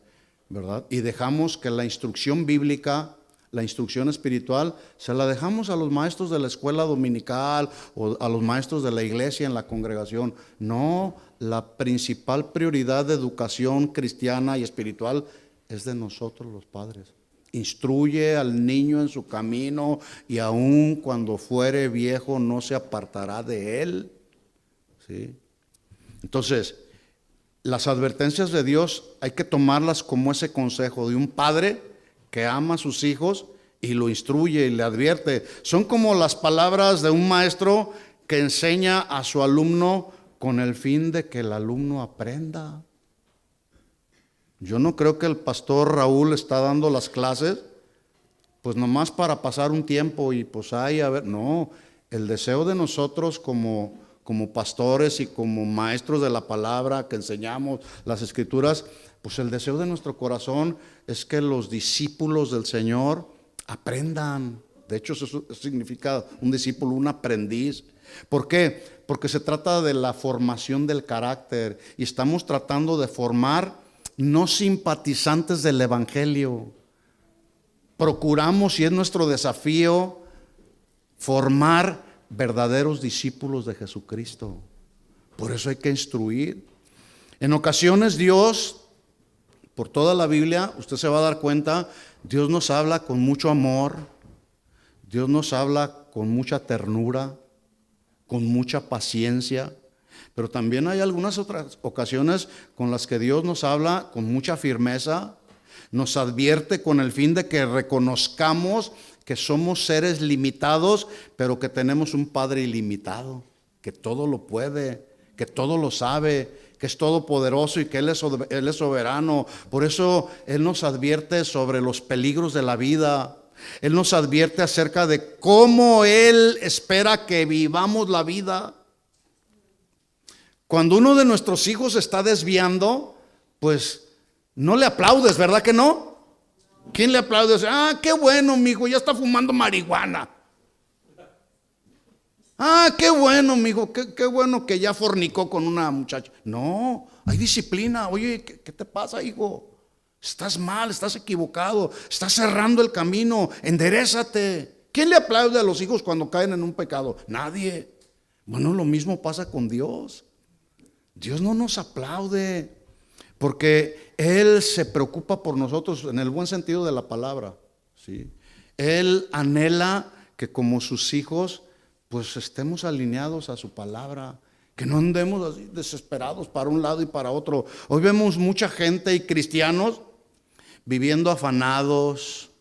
¿verdad? Y dejamos que la instrucción bíblica, la instrucción espiritual, se la dejamos a los maestros de la escuela dominical o a los maestros de la iglesia en la congregación. No, la principal prioridad de educación cristiana y espiritual es de nosotros los padres. Instruye al niño en su camino y aun cuando fuere viejo no se apartará de él. ¿Sí? Entonces, las advertencias de Dios hay que tomarlas como ese consejo de un padre que ama a sus hijos y lo instruye y le advierte. Son como las palabras de un maestro que enseña a su alumno con el fin de que el alumno aprenda. Yo no creo que el pastor Raúl está dando las clases pues nomás para pasar un tiempo y pues ahí a ver. No, el deseo de nosotros como pastores y como maestros de la palabra que enseñamos las escrituras, pues el deseo de nuestro corazón es que los discípulos del Señor aprendan. De hecho, eso significa un discípulo, un aprendiz. ¿Por qué? Porque se trata de la formación del carácter y estamos tratando de formar no simpatizantes del evangelio. Procuramos, y es nuestro desafío, formar verdaderos discípulos de Jesucristo. Por eso hay que instruir. En ocasiones Dios, por toda la Biblia, usted se va a dar cuenta, Dios nos habla con mucho amor, Dios nos habla con mucha ternura, con mucha paciencia, pero también hay algunas otras ocasiones con las que Dios nos habla con mucha firmeza, nos advierte con el fin de que reconozcamos que somos seres limitados, pero que tenemos un Padre ilimitado, que todo lo puede, que todo lo sabe, que es todopoderoso y que Él es soberano. Por eso Él nos advierte sobre los peligros de la vida. Él nos advierte acerca de cómo Él espera que vivamos la vida. Cuando uno de nuestros hijos se está desviando, pues no le aplaudes, ¿verdad que no? ¿Quién le aplaude? Ah, qué bueno, mijo, ya está fumando marihuana. Ah, qué bueno, mijo, qué bueno que ya fornicó con una muchacha. No, hay disciplina. Oye, ¿qué te pasa, hijo? Estás mal, estás equivocado, estás cerrando el camino, enderézate. ¿Quién le aplaude a los hijos cuando caen en un pecado? Nadie. Bueno, lo mismo pasa con Dios. Dios no nos aplaude porque Él se preocupa por nosotros en el buen sentido de la palabra, ¿sí? Él anhela que como sus hijos pues estemos alineados a su palabra, que no andemos así desesperados para un lado y para otro. Hoy vemos mucha gente y cristianos viviendo afanados,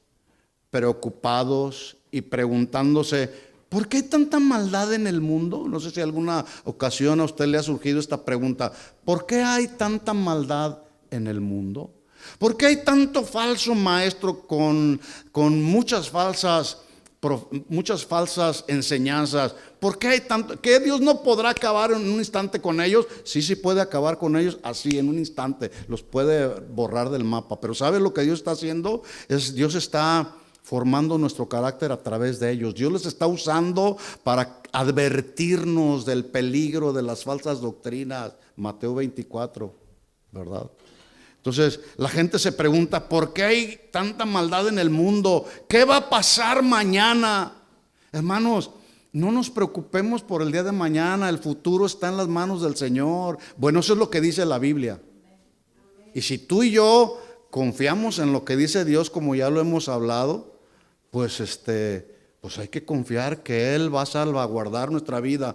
preocupados y preguntándose: ¿por qué hay tanta maldad en el mundo? No sé si alguna ocasión a usted le ha surgido esta pregunta: ¿por qué hay tanta maldad en el mundo? ¿Por qué hay tanto falso maestro con muchas falsas enseñanzas? ¿Por qué hay tanto? ¿Que Dios no podrá acabar en un instante con ellos? Sí, sí puede acabar con ellos así en un instante, los puede borrar del mapa. Pero ¿sabe lo que Dios está haciendo? Dios está formando nuestro carácter a través de ellos. Dios les está usando para advertirnos del peligro de las falsas doctrinas. Mateo 24, ¿verdad? Entonces la gente se pregunta: ¿por qué hay tanta maldad en el mundo? ¿Qué va a pasar mañana? Hermanos, no nos preocupemos por el día de mañana. El futuro está en las manos del Señor. Bueno, eso es lo que dice la Biblia. Y si tú y yo confiamos en lo que dice Dios, como ya lo hemos hablado, pues hay que confiar que Él va a salvaguardar nuestra vida.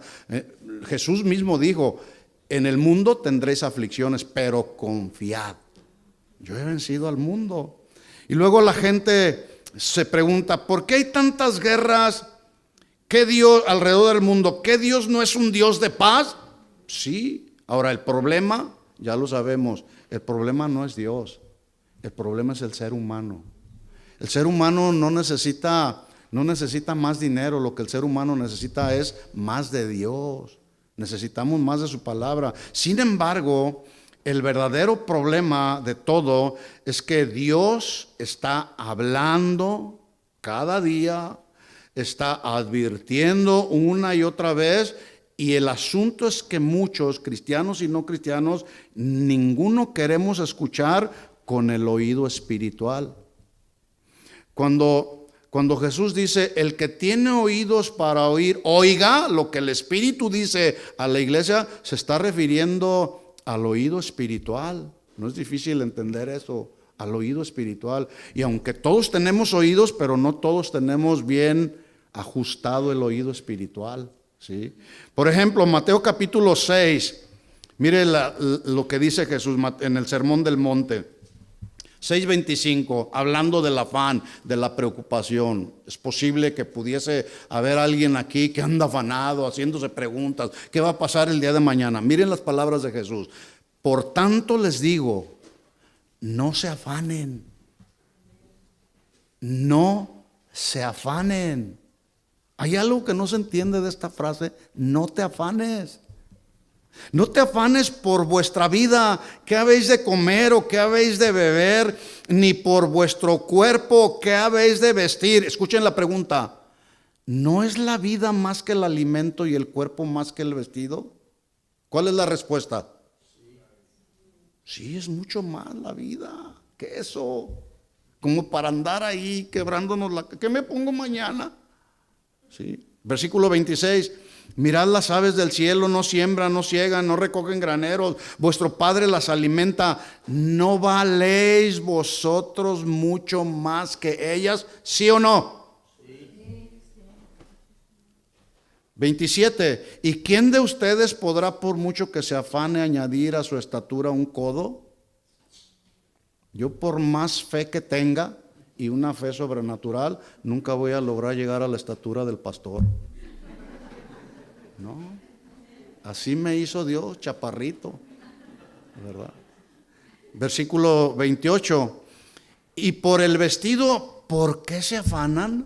Jesús mismo dijo: en el mundo tendréis aflicciones, pero confiad, yo he vencido al mundo. Y luego la gente se pregunta: ¿por qué hay tantas guerras? ¿Qué Dios alrededor del mundo? ¿Qué Dios no es un Dios de paz? Sí. Ahora el problema, ya lo sabemos, el problema no es Dios, el problema es el ser humano. El ser humano no necesita más dinero. Lo que el ser humano necesita es más de Dios. Necesitamos más de su palabra. Sin embargo, el verdadero problema de todo es que Dios está hablando cada día, está advirtiendo una y otra vez, y el asunto es que muchos, cristianos y no cristianos, ninguno queremos escuchar con el oído espiritual. Cuando Jesús dice: el que tiene oídos para oír, oiga lo que el Espíritu dice a la iglesia, se está refiriendo al oído espiritual. No es difícil entender eso, al oído espiritual. Y aunque todos tenemos oídos, pero no todos tenemos bien ajustado el oído espiritual, ¿sí? Por ejemplo, Mateo capítulo 6, mire lo que dice Jesús en el Sermón del Monte. 6:25, hablando del afán, de la preocupación. Es posible que pudiese haber alguien aquí que anda afanado, haciéndose preguntas: ¿qué va a pasar el día de mañana? Miren las palabras de Jesús: por tanto les digo, no se afanen. No se afanen. Hay algo que no se entiende de esta frase: no te afanes. No te afanes por vuestra vida, qué habéis de comer o qué habéis de beber, ni por vuestro cuerpo, qué habéis de vestir. Escuchen la pregunta: ¿no es la vida más que el alimento y el cuerpo más que el vestido? ¿Cuál es la respuesta? Sí, es mucho más la vida que eso, como para andar ahí quebrándonos la... ¿Qué me pongo mañana? Sí. Versículo 26: mirad las aves del cielo, no siembran, no ciegan, no recogen graneros, vuestro Padre las alimenta. ¿No valéis vosotros mucho más que ellas? ¿Sí o no? Sí. 27: ¿y quién de ustedes podrá, por mucho que se afane, añadir a su estatura un codo? Yo, por más fe que tenga y una fe sobrenatural, nunca voy a lograr llegar a la estatura del pastor. No, así me hizo Dios, chaparrito, ¿verdad? Versículo 28: y por el vestido, ¿por qué se afanan?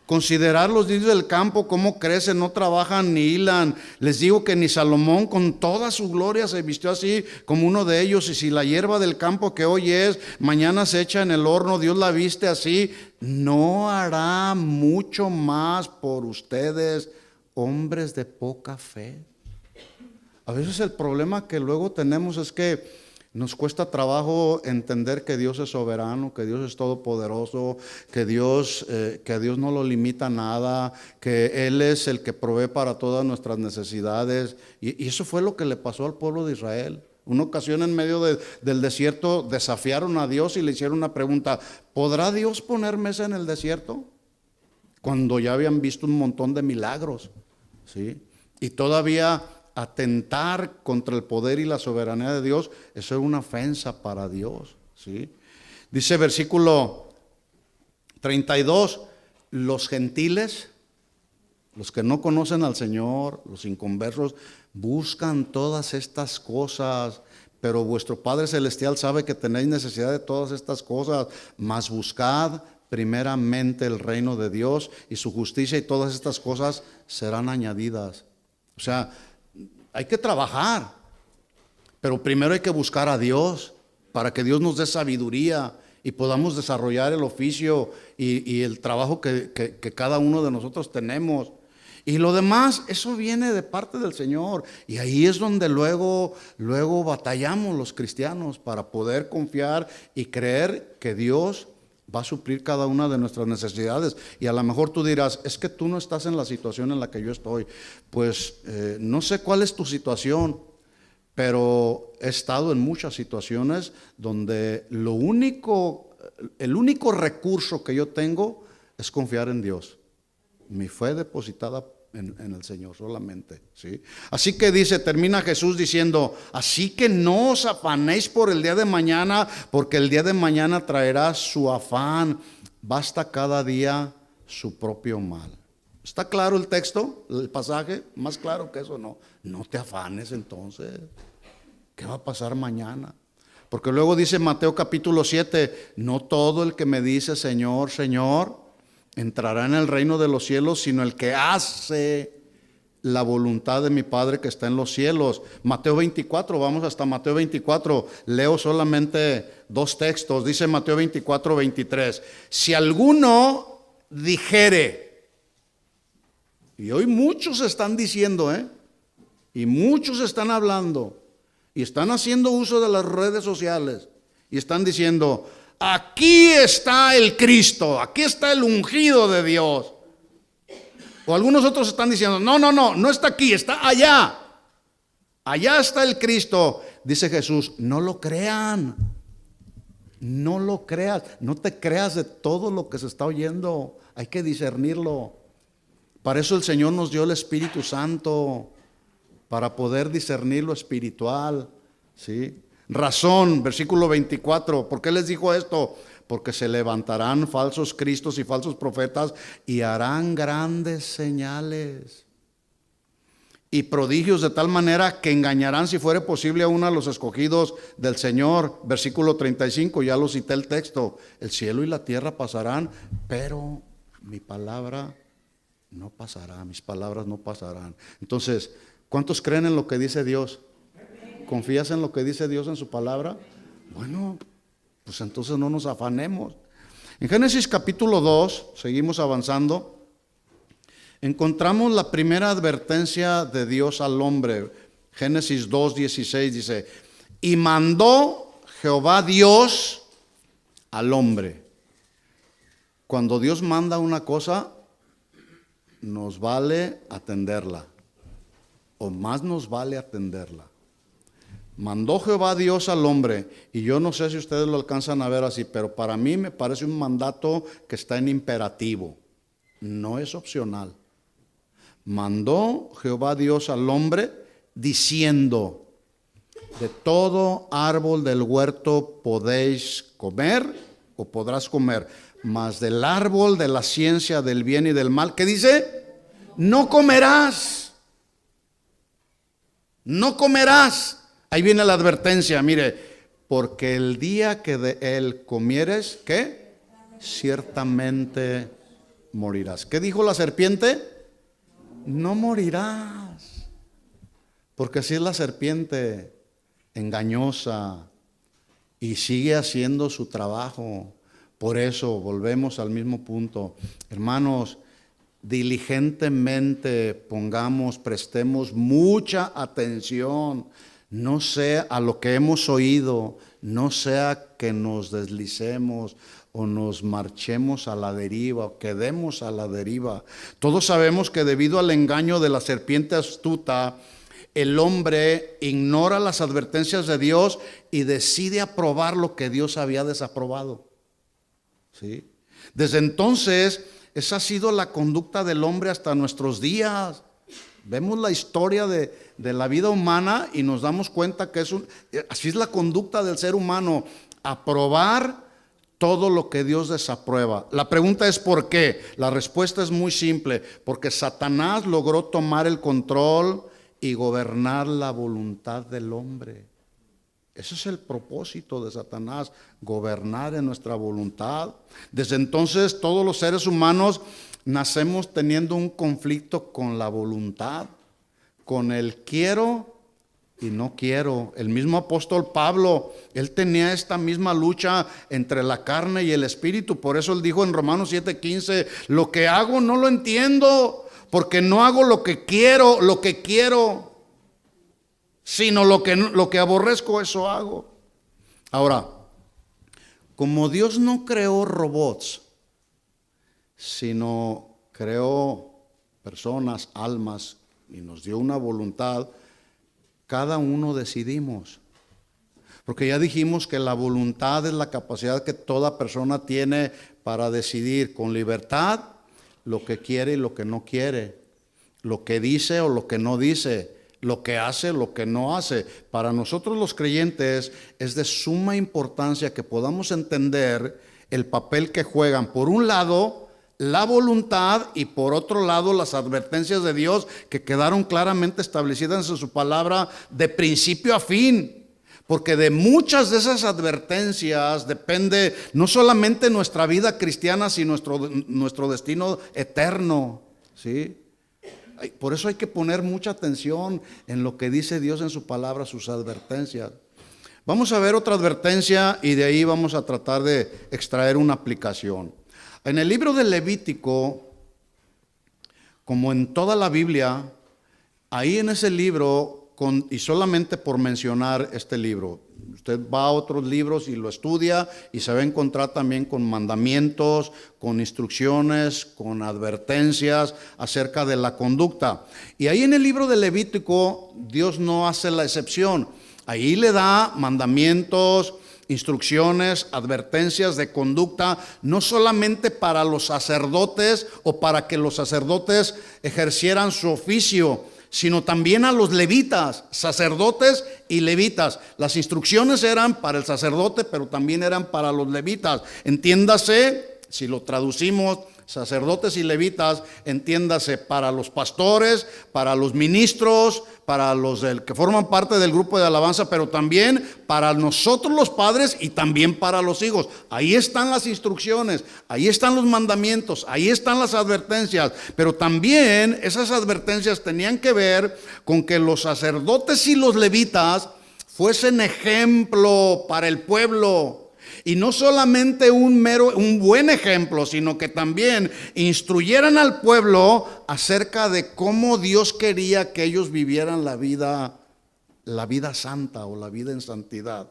Considerad los lirios del campo, cómo crecen, no trabajan ni hilan. Les digo que ni Salomón con toda su gloria se vistió así como uno de ellos. Y si la hierba del campo que hoy es, mañana se echa en el horno, Dios la viste así, ¿no hará mucho más por ustedes, hombres de poca fe? A veces el problema que luego tenemos es que Nos cuesta trabajo entender que Dios es soberano, que Dios es todopoderoso, que a Dios no lo limita nada, que Él es el que provee para todas nuestras necesidades. Y eso fue lo que le pasó al pueblo de Israel. Una ocasión en medio del desierto desafiaron a Dios y le hicieron una pregunta: ¿podrá Dios poner mesa en el desierto? Cuando ya habían visto un montón de milagros, ¿sí? Y todavía atentar contra el poder y la soberanía de Dios, eso es una ofensa para Dios, ¿sí? Dice versículo 32, los gentiles, los que no conocen al Señor, los inconversos, buscan todas estas cosas, pero vuestro Padre Celestial sabe que tenéis necesidad de todas estas cosas, mas buscad primeramente el reino de Dios y su justicia, y todas estas cosas serán añadidas. O sea, hay que trabajar, pero primero hay que buscar a Dios para que Dios nos dé sabiduría y podamos desarrollar el oficio y el trabajo que cada uno de nosotros tenemos. Y lo demás, eso viene de parte del Señor. Y ahí es donde luego batallamos los cristianos para poder confiar y creer que Dios va a suplir cada una de nuestras necesidades. Y a lo mejor tú dirás: es que tú no estás en la situación en la que yo estoy. Pues no sé cuál es tu situación, pero he estado en muchas situaciones donde el único recurso que yo tengo es confiar en Dios. Mi fe depositada en el Señor solamente, ¿sí? Así que termina Jesús diciendo: así que no os afanéis por el día de mañana, porque el día de mañana traerá su afán. Basta cada día su propio mal. ¿Está claro el texto, el pasaje? Más claro que eso no. No te afanes entonces. ¿Qué va a pasar mañana? Porque luego dice Mateo capítulo 7, no todo el que me dice Señor, Señor, entrará en el reino de los cielos, sino el que hace la voluntad de mi Padre que está en los cielos. Mateo 24, vamos hasta Mateo 24, leo solamente 2 textos. Dice Mateo 24, 23, si alguno dijere, y hoy muchos están diciendo, y muchos están hablando, y están haciendo uso de las redes sociales, y están diciendo: aquí está el Cristo, aquí está el ungido de Dios. O algunos otros están diciendo: no está aquí, está allá. Allá está el Cristo. Dice Jesús: no lo crean. No lo creas. No te creas de todo lo que se está oyendo. Hay que discernirlo. Para eso el Señor nos dio el Espíritu Santo, para poder discernir lo espiritual, ¿sí? Razón, versículo 24, ¿por qué les dijo esto? Porque se levantarán falsos cristos y falsos profetas y harán grandes señales y prodigios, de tal manera que engañarán, si fuere posible, aún a los escogidos del Señor. Versículo 35, ya lo cité el texto: el cielo y la tierra pasarán, pero mi palabra no pasará, mis palabras no pasarán. Entonces, ¿cuántos creen en lo que dice Dios? ¿Confías en lo que dice Dios en su palabra? Bueno, pues entonces no nos afanemos. En Génesis capítulo 2, seguimos avanzando, encontramos la primera advertencia de Dios al hombre. Génesis 2, 16 dice: y mandó Jehová Dios al hombre. Cuando Dios manda una cosa, nos vale atenderla, o más nos vale atenderla. Mandó Jehová Dios al hombre, y yo no sé si ustedes lo alcanzan a ver así, pero para mí me parece un mandato que está en imperativo, no es opcional. Mandó Jehová Dios al hombre diciendo: de todo árbol del huerto podéis comer o podrás comer, mas del árbol de la ciencia del bien y del mal, ¿qué dice? No comerás. No comerás. Ahí viene la advertencia, mire: porque el día que de él comieres, ¿qué? Ciertamente morirás. ¿Qué dijo la serpiente? No morirás. Porque así es la serpiente, engañosa, y sigue haciendo su trabajo. Por eso volvemos al mismo punto. Hermanos, diligentemente prestemos mucha atención. no sea a lo que hemos oído, no sea que nos deslicemos o nos marchemos a la deriva o quedemos a la deriva. Todos sabemos que debido al engaño de la serpiente astuta, el hombre ignora las advertencias de Dios y decide aprobar lo que Dios había desaprobado. ¿Sí? Desde entonces, esa ha sido la conducta del hombre hasta nuestros días. Vemos la historia de la vida humana y nos damos cuenta que así es la conducta del ser humano, aprobar todo lo que Dios desaprueba. La pregunta es ¿por qué? La respuesta es muy simple, porque Satanás logró tomar el control y gobernar la voluntad del hombre. Ese es el propósito de Satanás, gobernar en nuestra voluntad. Desde entonces todos los seres humanos nacemos teniendo un conflicto con la voluntad, con el quiero y no quiero. El mismo apóstol Pablo, él tenía esta misma lucha entre la carne y el espíritu. Por eso él dijo en Romanos 7:15, lo que hago no lo entiendo, porque no hago lo que quiero, sino lo que aborrezco, eso hago. Ahora, como Dios no creó robots, sino creó personas, almas, y nos dio una voluntad, cada uno decidimos. Porque ya dijimos que la voluntad es la capacidad que toda persona tiene para decidir con libertad lo que quiere y lo que no quiere, lo que dice o lo que no dice, lo que hace, lo que no hace. Para nosotros los creyentes es de suma importancia que podamos entender el papel que juegan, por un lado, la voluntad y por otro lado las advertencias de Dios que quedaron claramente establecidas en su palabra de principio a fin. Porque de muchas de esas advertencias depende no solamente nuestra vida cristiana, sino nuestro destino eterno, ¿sí? Por eso hay que poner mucha atención en lo que dice Dios en su palabra, sus advertencias. Vamos a ver otra advertencia y de ahí vamos a tratar de extraer una aplicación. En el libro de Levítico, como en toda la Biblia, ahí en ese libro, y solamente por mencionar este libro, usted va a otros libros y lo estudia y se va a encontrar también con mandamientos, con instrucciones, con advertencias acerca de la conducta. Y ahí en el libro de Levítico, Dios no hace la excepción. Ahí le da mandamientos, instrucciones, advertencias de conducta, no solamente para los sacerdotes o para que los sacerdotes ejercieran su oficio, sino también a los levitas, sacerdotes y levitas. Las instrucciones eran para el sacerdote, pero también eran para los levitas. Entiéndase, si lo traducimos, sacerdotes y levitas, entiéndase, para los pastores, para los ministros, para los que forman parte del grupo de alabanza, pero también para nosotros los padres y también para los hijos. Ahí están las instrucciones, ahí están los mandamientos, ahí están las advertencias, pero también esas advertencias tenían que ver con que los sacerdotes y los levitas fuesen ejemplo para el pueblo. Y no solamente un buen ejemplo, sino que también instruyeran al pueblo acerca de cómo Dios quería que ellos vivieran la vida santa o la vida en santidad.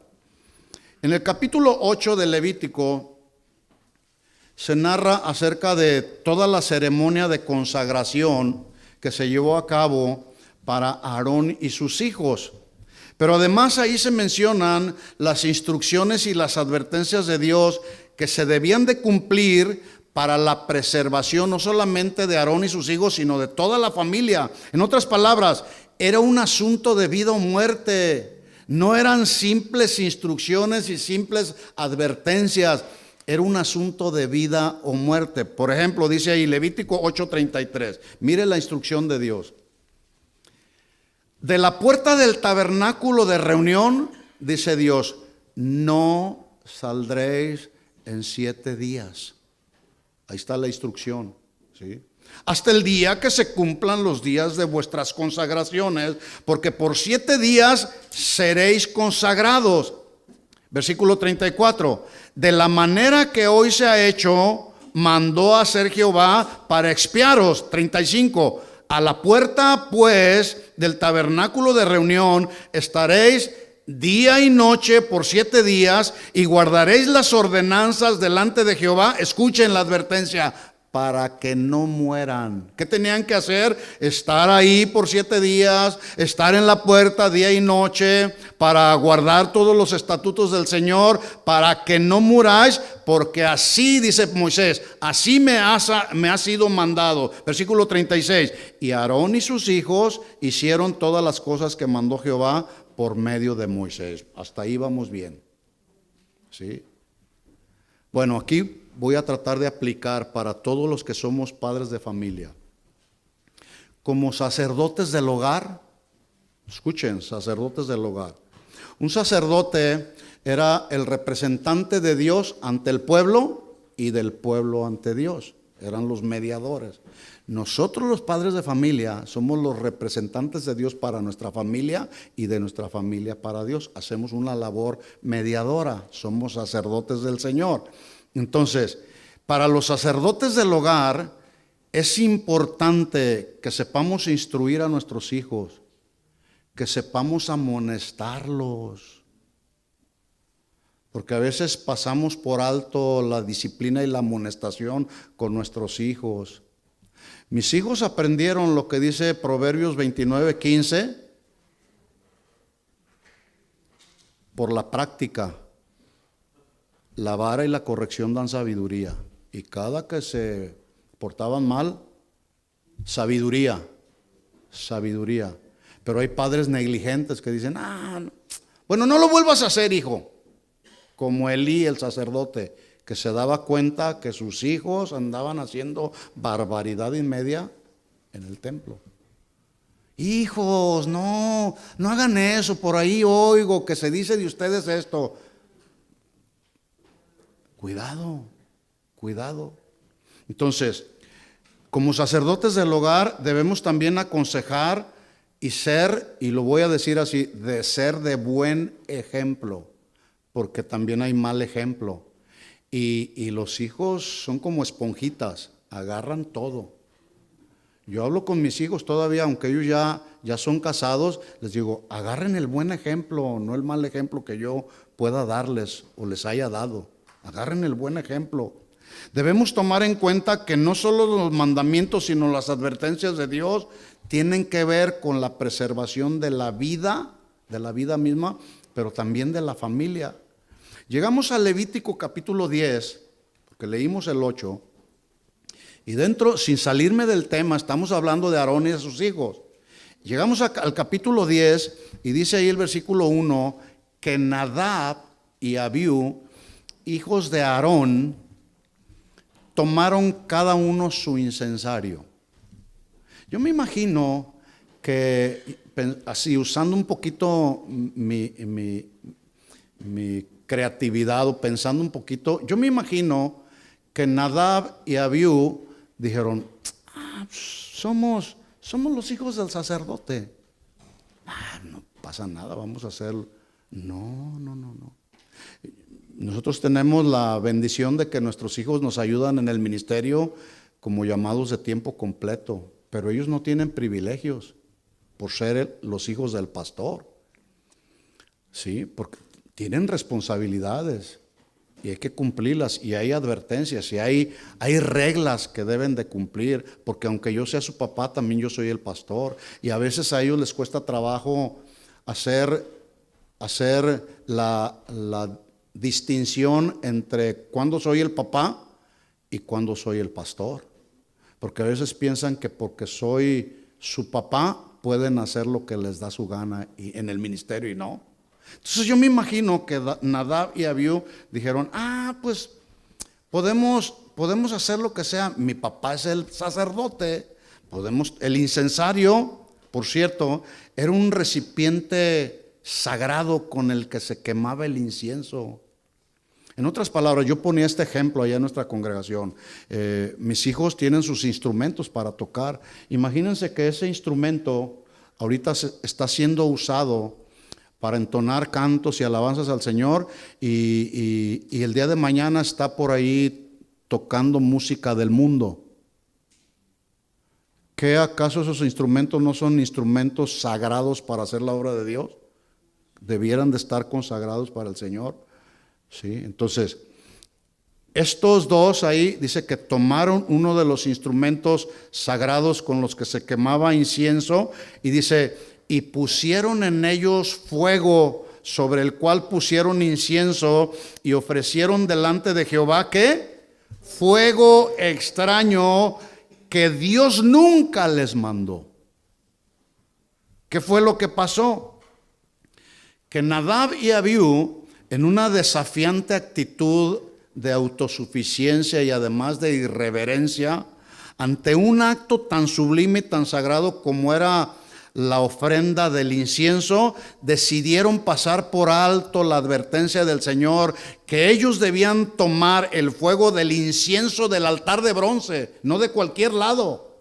En el capítulo 8 de Levítico se narra acerca de toda la ceremonia de consagración que se llevó a cabo para Aarón y sus hijos. Pero además ahí se mencionan las instrucciones y las advertencias de Dios que se debían de cumplir para la preservación no solamente de Aarón y sus hijos, sino de toda la familia. En otras palabras, era un asunto de vida o muerte. No eran simples instrucciones y simples advertencias. Era un asunto de vida o muerte. Por ejemplo, dice ahí Levítico 8:33. Mire la instrucción de Dios. De la puerta del tabernáculo de reunión, dice Dios, no saldréis en 7 días. Ahí está la instrucción, ¿sí? Hasta el día que se cumplan los días de vuestras consagraciones, porque por 7 días seréis consagrados. Versículo 34. De la manera que hoy se ha hecho, mandó a hacer Jehová para expiaros. 35. A la puerta, pues, del tabernáculo de reunión estaréis día y noche por 7 días y guardaréis las ordenanzas delante de Jehová. Escuchen la advertencia, para que no mueran. ¿Qué tenían que hacer? Estar ahí por 7 días, estar en la puerta día y noche, para guardar todos los estatutos del Señor, para que no muráis, porque así, dice Moisés, así me ha sido mandado. Versículo 36, y Aarón y sus hijos hicieron todas las cosas que mandó Jehová por medio de Moisés. Hasta ahí vamos bien. ¿Sí? Bueno, aquí voy a tratar de aplicar para todos los que somos padres de familia. Como sacerdotes del hogar, escuchen, sacerdotes del hogar. Un sacerdote era el representante de Dios ante el pueblo y del pueblo ante Dios. Eran los mediadores. Nosotros los padres de familia somos los representantes de Dios para nuestra familia y de nuestra familia para Dios. Hacemos una labor mediadora, somos sacerdotes del Señor. Entonces, para los sacerdotes del hogar es importante que sepamos instruir a nuestros hijos, que sepamos amonestarlos, porque a veces pasamos por alto la disciplina y la amonestación con nuestros hijos. Mis hijos aprendieron lo que dice Proverbios 29:15 por la práctica. La vara y la corrección dan sabiduría. Y cada que se portaban mal, sabiduría. Pero hay padres negligentes que dicen, bueno, no lo vuelvas a hacer, hijo. Como Elí, el sacerdote, que se daba cuenta que sus hijos andaban haciendo barbaridad y media en el templo. Hijos, no hagan eso, por ahí oigo que se dice de ustedes esto. Cuidado. Entonces, como sacerdotes del hogar debemos también aconsejar y ser, y lo voy a decir así, de ser de buen ejemplo, porque también hay mal ejemplo. Y los hijos son como esponjitas, agarran todo. Yo hablo con mis hijos todavía, aunque ellos ya son casados, les digo, agarren el buen ejemplo, no el mal ejemplo que yo pueda darles o les haya dado. Agarren el buen ejemplo. Debemos tomar en cuenta que no solo los mandamientos, sino las advertencias de Dios tienen que ver con la preservación de la vida misma, pero también de la familia. Llegamos a Levítico capítulo 10, porque leímos el 8, y dentro, sin salirme del tema, estamos hablando de Aarón y de sus hijos. Llegamos al capítulo 10 y dice ahí el versículo 1 que Nadab y Abiú, hijos de Aarón, tomaron cada uno su incensario. Yo me imagino que, así usando un poquito mi creatividad o pensando un poquito, yo me imagino que Nadab y Abiú dijeron, somos los hijos del sacerdote. No pasa nada, vamos a hacerlo. No. Nosotros tenemos la bendición de que nuestros hijos nos ayudan en el ministerio como llamados de tiempo completo, pero ellos no tienen privilegios por ser los hijos del pastor. Sí, porque tienen responsabilidades y hay que cumplirlas, y hay advertencias y hay reglas que deben de cumplir, porque aunque yo sea su papá, también yo soy el pastor, y a veces a ellos les cuesta trabajo hacer la distinción entre cuándo soy el papá y cuándo soy el pastor, porque a veces piensan que porque soy su papá pueden hacer lo que les da su gana y en el ministerio, y no. Entonces yo me imagino que Nadab y Abiú dijeron, pues podemos hacer lo que sea, mi papá es el sacerdote, el incensario, por cierto, era un recipiente sagrado con el que se quemaba el incienso. En otras palabras, yo ponía este ejemplo allá en nuestra congregación. Mis hijos tienen sus instrumentos para tocar. Imagínense que ese instrumento ahorita está siendo usado para entonar cantos y alabanzas al Señor, y el día de mañana está por ahí tocando música del mundo. ¿Qué acaso esos instrumentos no son instrumentos sagrados para hacer la obra de Dios? Debieran de estar consagrados para el Señor. ¿Sí? Entonces, estos dos ahí dice que tomaron uno de los instrumentos sagrados con los que se quemaba incienso y dice, y pusieron en ellos fuego sobre el cual pusieron incienso y ofrecieron delante de Jehová, ¿qué? Fuego extraño que Dios nunca les mandó. ¿Qué fue lo que pasó? Que Nadab y Abiú, en una desafiante actitud de autosuficiencia y además de irreverencia, ante un acto tan sublime y tan sagrado como era la ofrenda del incienso, decidieron pasar por alto la advertencia del Señor que ellos debían tomar el fuego del incienso del altar de bronce, no de cualquier lado.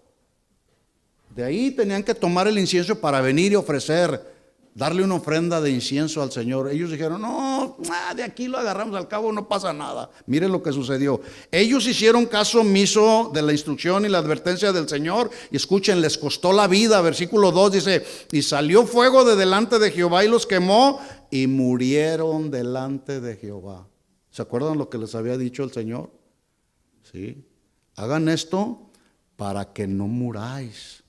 De ahí tenían que tomar el incienso para venir y ofrecer, darle una ofrenda de incienso al Señor. Ellos dijeron, no, de aquí lo agarramos, al cabo no pasa nada. Miren lo que sucedió. Ellos hicieron caso omiso de la instrucción y la advertencia del Señor. Y escuchen, les costó la vida. Versículo 2 dice, y salió fuego de delante de Jehová y los quemó y murieron delante de Jehová. ¿Se acuerdan lo que les había dicho el Señor? Sí. Hagan esto para que no muráis.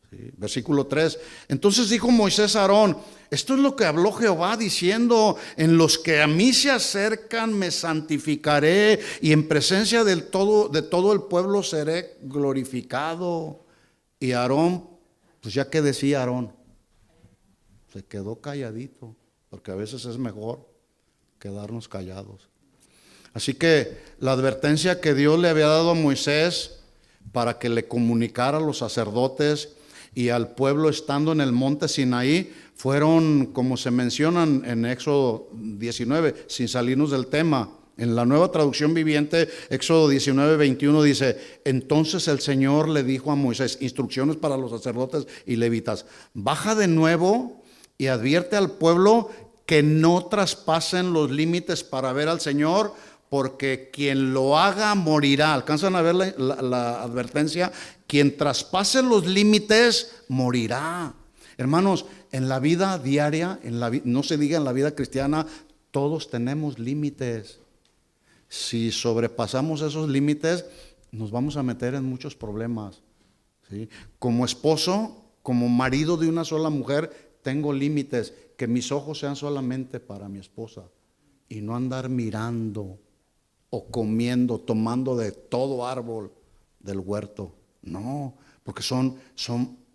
Sí. Versículo 3. Entonces dijo Moisés a Aarón, esto es lo que habló Jehová diciendo, en los que a mí se acercan me santificaré y en presencia de todo el pueblo seré glorificado. Y Aarón, pues ya que decía Aarón, se quedó calladito, porque a veces es mejor quedarnos callados. Así que la advertencia que Dios le había dado a Moisés para que le comunicara a los sacerdotes y al pueblo estando en el monte Sinaí fueron, como se mencionan en Éxodo 19, sin salirnos del tema. En la Nueva Traducción Viviente, Éxodo 19, 21 dice, entonces el Señor le dijo a Moisés, instrucciones para los sacerdotes y levitas, baja de nuevo y advierte al pueblo que no traspasen los límites para ver al Señor, porque quien lo haga morirá. ¿Alcanzan a ver la advertencia? Quien traspase los límites morirá. Hermanos, en la vida diaria, no se diga en la vida cristiana, todos tenemos límites. Si sobrepasamos esos límites, nos vamos a meter en muchos problemas. ¿Sí? Como esposo, como marido de una sola mujer, tengo límites. Que mis ojos sean solamente para mi esposa y no andar mirando o comiendo, tomando de todo árbol del huerto. No, porque son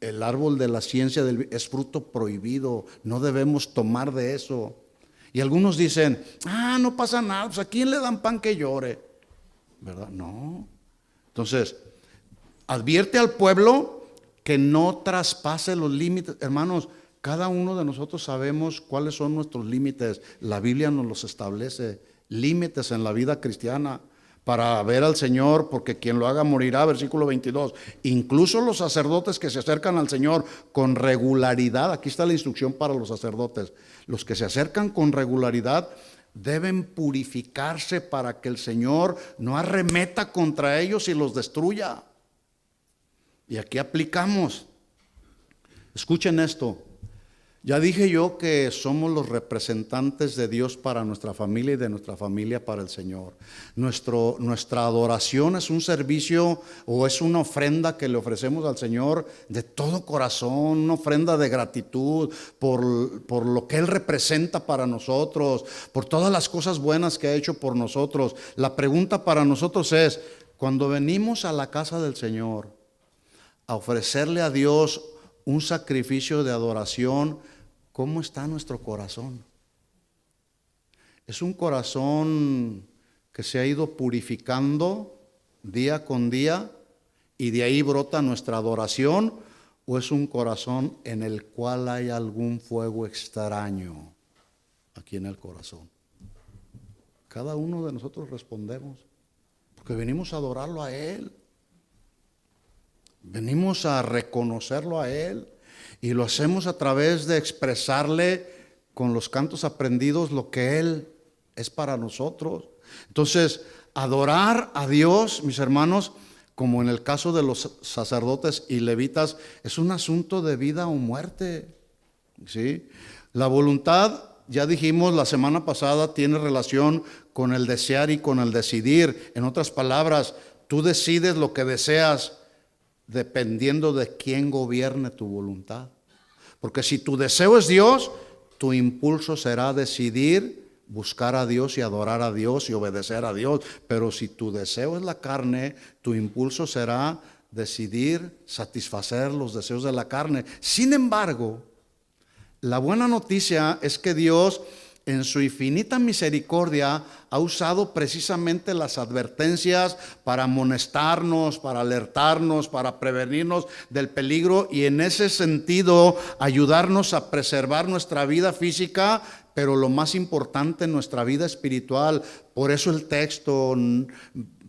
el árbol de la ciencia es fruto prohibido. No debemos tomar de eso. Y algunos dicen, no pasa nada, pues a quién le dan pan que llore, ¿verdad? No. Entonces, advierte al pueblo que no traspase los límites. Hermanos, cada uno de nosotros sabemos cuáles son nuestros límites. La Biblia nos los establece. Límites en la vida cristiana para ver al Señor, porque quien lo haga morirá. Versículo 22. Incluso los sacerdotes que se acercan al Señor con regularidad, aquí está la instrucción para los sacerdotes, los que se acercan con regularidad deben purificarse para que el Señor no arremeta contra ellos y los destruya. Y aquí aplicamos. Escuchen esto. Ya dije yo que somos los representantes de Dios para nuestra familia y de nuestra familia para el Señor. Nuestra adoración es un servicio o es una ofrenda que le ofrecemos al Señor de todo corazón, una ofrenda de gratitud por lo que Él representa para nosotros, por todas las cosas buenas que ha hecho por nosotros. La pregunta para nosotros es, cuando venimos a la casa del Señor a ofrecerle a Dios un sacrificio de adoración, ¿cómo está nuestro corazón? ¿Es un corazón que se ha ido purificando día con día y de ahí brota nuestra adoración? ¿O es un corazón en el cual hay algún fuego extraño aquí en el corazón? Cada uno de nosotros respondemos, porque venimos a adorarlo a Él. Venimos a reconocerlo a Él y lo hacemos a través de expresarle con los cantos aprendidos lo que Él es para nosotros. Entonces, adorar a Dios, mis hermanos, como en el caso de los sacerdotes y levitas, es un asunto de vida o muerte, ¿sí? La voluntad, ya dijimos la semana pasada, tiene relación con el desear y con el decidir. En otras palabras, tú decides lo que deseas dependiendo de quién gobierne tu voluntad. Porque si tu deseo es Dios, tu impulso será decidir buscar a Dios y adorar a Dios y obedecer a Dios. Pero si tu deseo es la carne, tu impulso será decidir satisfacer los deseos de la carne. Sin embargo, la buena noticia es que Dios, en su infinita misericordia, ha usado precisamente las advertencias para amonestarnos, para alertarnos, para prevenirnos del peligro y en ese sentido ayudarnos a preservar nuestra vida física, pero lo más importante, nuestra vida espiritual. Por eso el texto,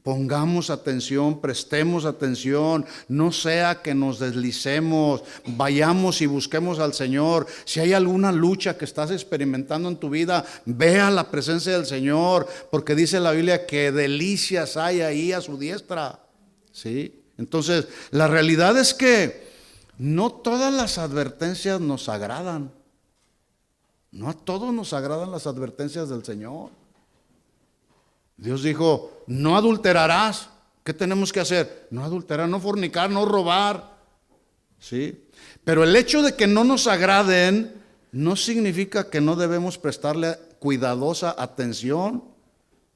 pongamos atención, prestemos atención, no sea que nos deslicemos, vayamos y busquemos al Señor. Si hay alguna lucha que estás experimentando en tu vida, ve a la presencia del Señor, porque dice la Biblia que delicias hay ahí a su diestra, ¿sí? Entonces, la realidad es que no todas las advertencias nos agradan. No a todos nos agradan las advertencias del Señor. Dios dijo, no adulterarás. ¿Qué tenemos que hacer? No adulterar, no fornicar, no robar. ¿Sí? Pero el hecho de que no nos agraden no significa que no debemos prestarle cuidadosa atención,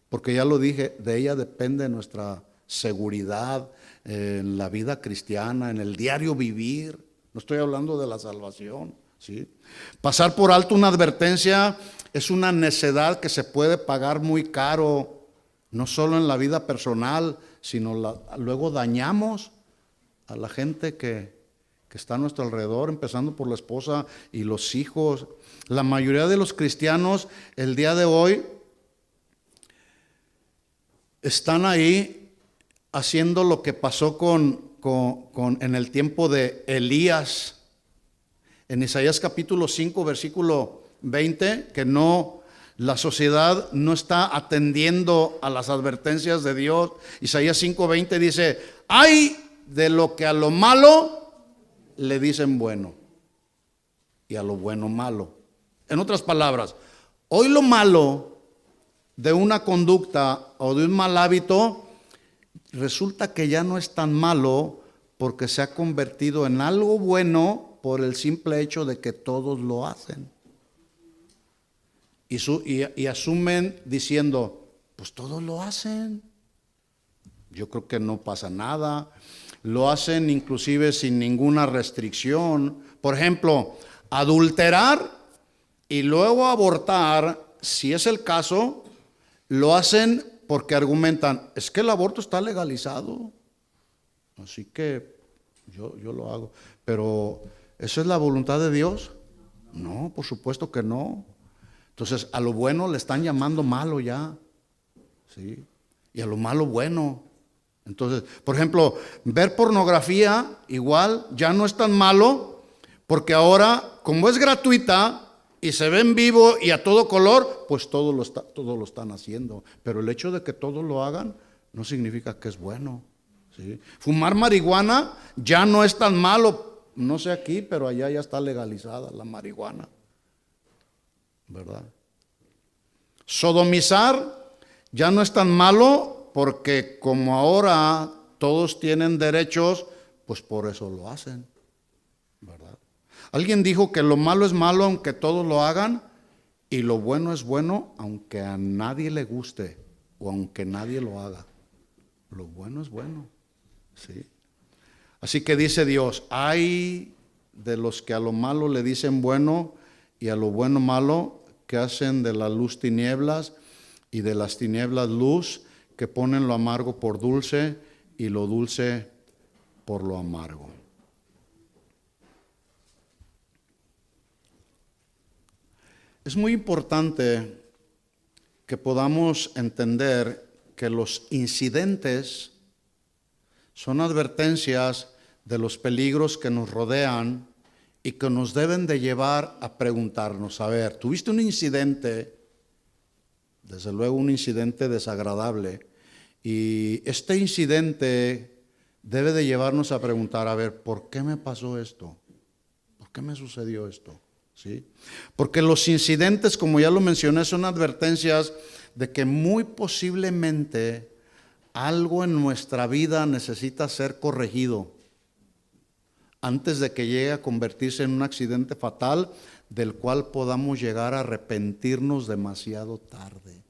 porque ya lo dije, de ella depende nuestra seguridad en la vida cristiana, en el diario vivir. No estoy hablando de la salvación, ¿sí? Pasar por alto una advertencia es una necedad que se puede pagar muy caro. No solo en la vida personal, sino luego dañamos a la gente que está a nuestro alrededor, empezando por la esposa y los hijos. La mayoría de los cristianos el día de hoy están ahí haciendo lo que pasó en el tiempo de Elías. En Isaías capítulo 5, versículo 20, que la sociedad no está atendiendo a las advertencias de Dios. Isaías 5:20 dice, ay de lo que a lo malo le dicen bueno y a lo bueno malo. En otras palabras, hoy lo malo de una conducta o de un mal hábito resulta que ya no es tan malo porque se ha convertido en algo bueno por el simple hecho de que todos lo hacen. Y asumen diciendo, pues todos lo hacen, yo creo que no pasa nada. Lo hacen inclusive sin ninguna restricción. Por ejemplo, adulterar y luego abortar, si es el caso, lo hacen porque argumentan, es que el aborto está legalizado, así que yo lo hago. Pero, ¿eso es la voluntad de Dios? No, por supuesto que no. Entonces, a lo bueno le están llamando malo ya, ¿sí? Y a lo malo bueno. Entonces, por ejemplo, ver pornografía igual ya no es tan malo, porque ahora, como es gratuita y se ve en vivo y a todo color, pues todo lo están haciendo. Pero el hecho de que todos lo hagan no significa que es bueno, ¿sí? Fumar marihuana ya no es tan malo, no sé aquí, pero allá ya está legalizada la marihuana, ¿verdad? Sodomizar ya no es tan malo porque como ahora todos tienen derechos, pues por eso lo hacen, ¿verdad? Alguien dijo que lo malo es malo aunque todos lo hagan y lo bueno es bueno aunque a nadie le guste o aunque nadie lo haga. Lo bueno es bueno, ¿sí? Así que dice Dios, ay de los que a lo malo le dicen bueno y a lo bueno malo, que hacen de la luz tinieblas y de las tinieblas luz, que ponen lo amargo por dulce y lo dulce por lo amargo. Es muy importante que podamos entender que los incidentes son advertencias de los peligros que nos rodean y que nos deben de llevar a preguntarnos, a ver, ¿tuviste un incidente? Desde luego un incidente desagradable. Y este incidente debe de llevarnos a preguntar, a ver, ¿por qué me pasó esto? ¿Por qué me sucedió esto? ¿Sí? Porque los incidentes, como ya lo mencioné, son advertencias de que muy posiblemente algo en nuestra vida necesita ser corregido antes de que llegue a convertirse en un accidente fatal del cual podamos llegar a arrepentirnos demasiado tarde.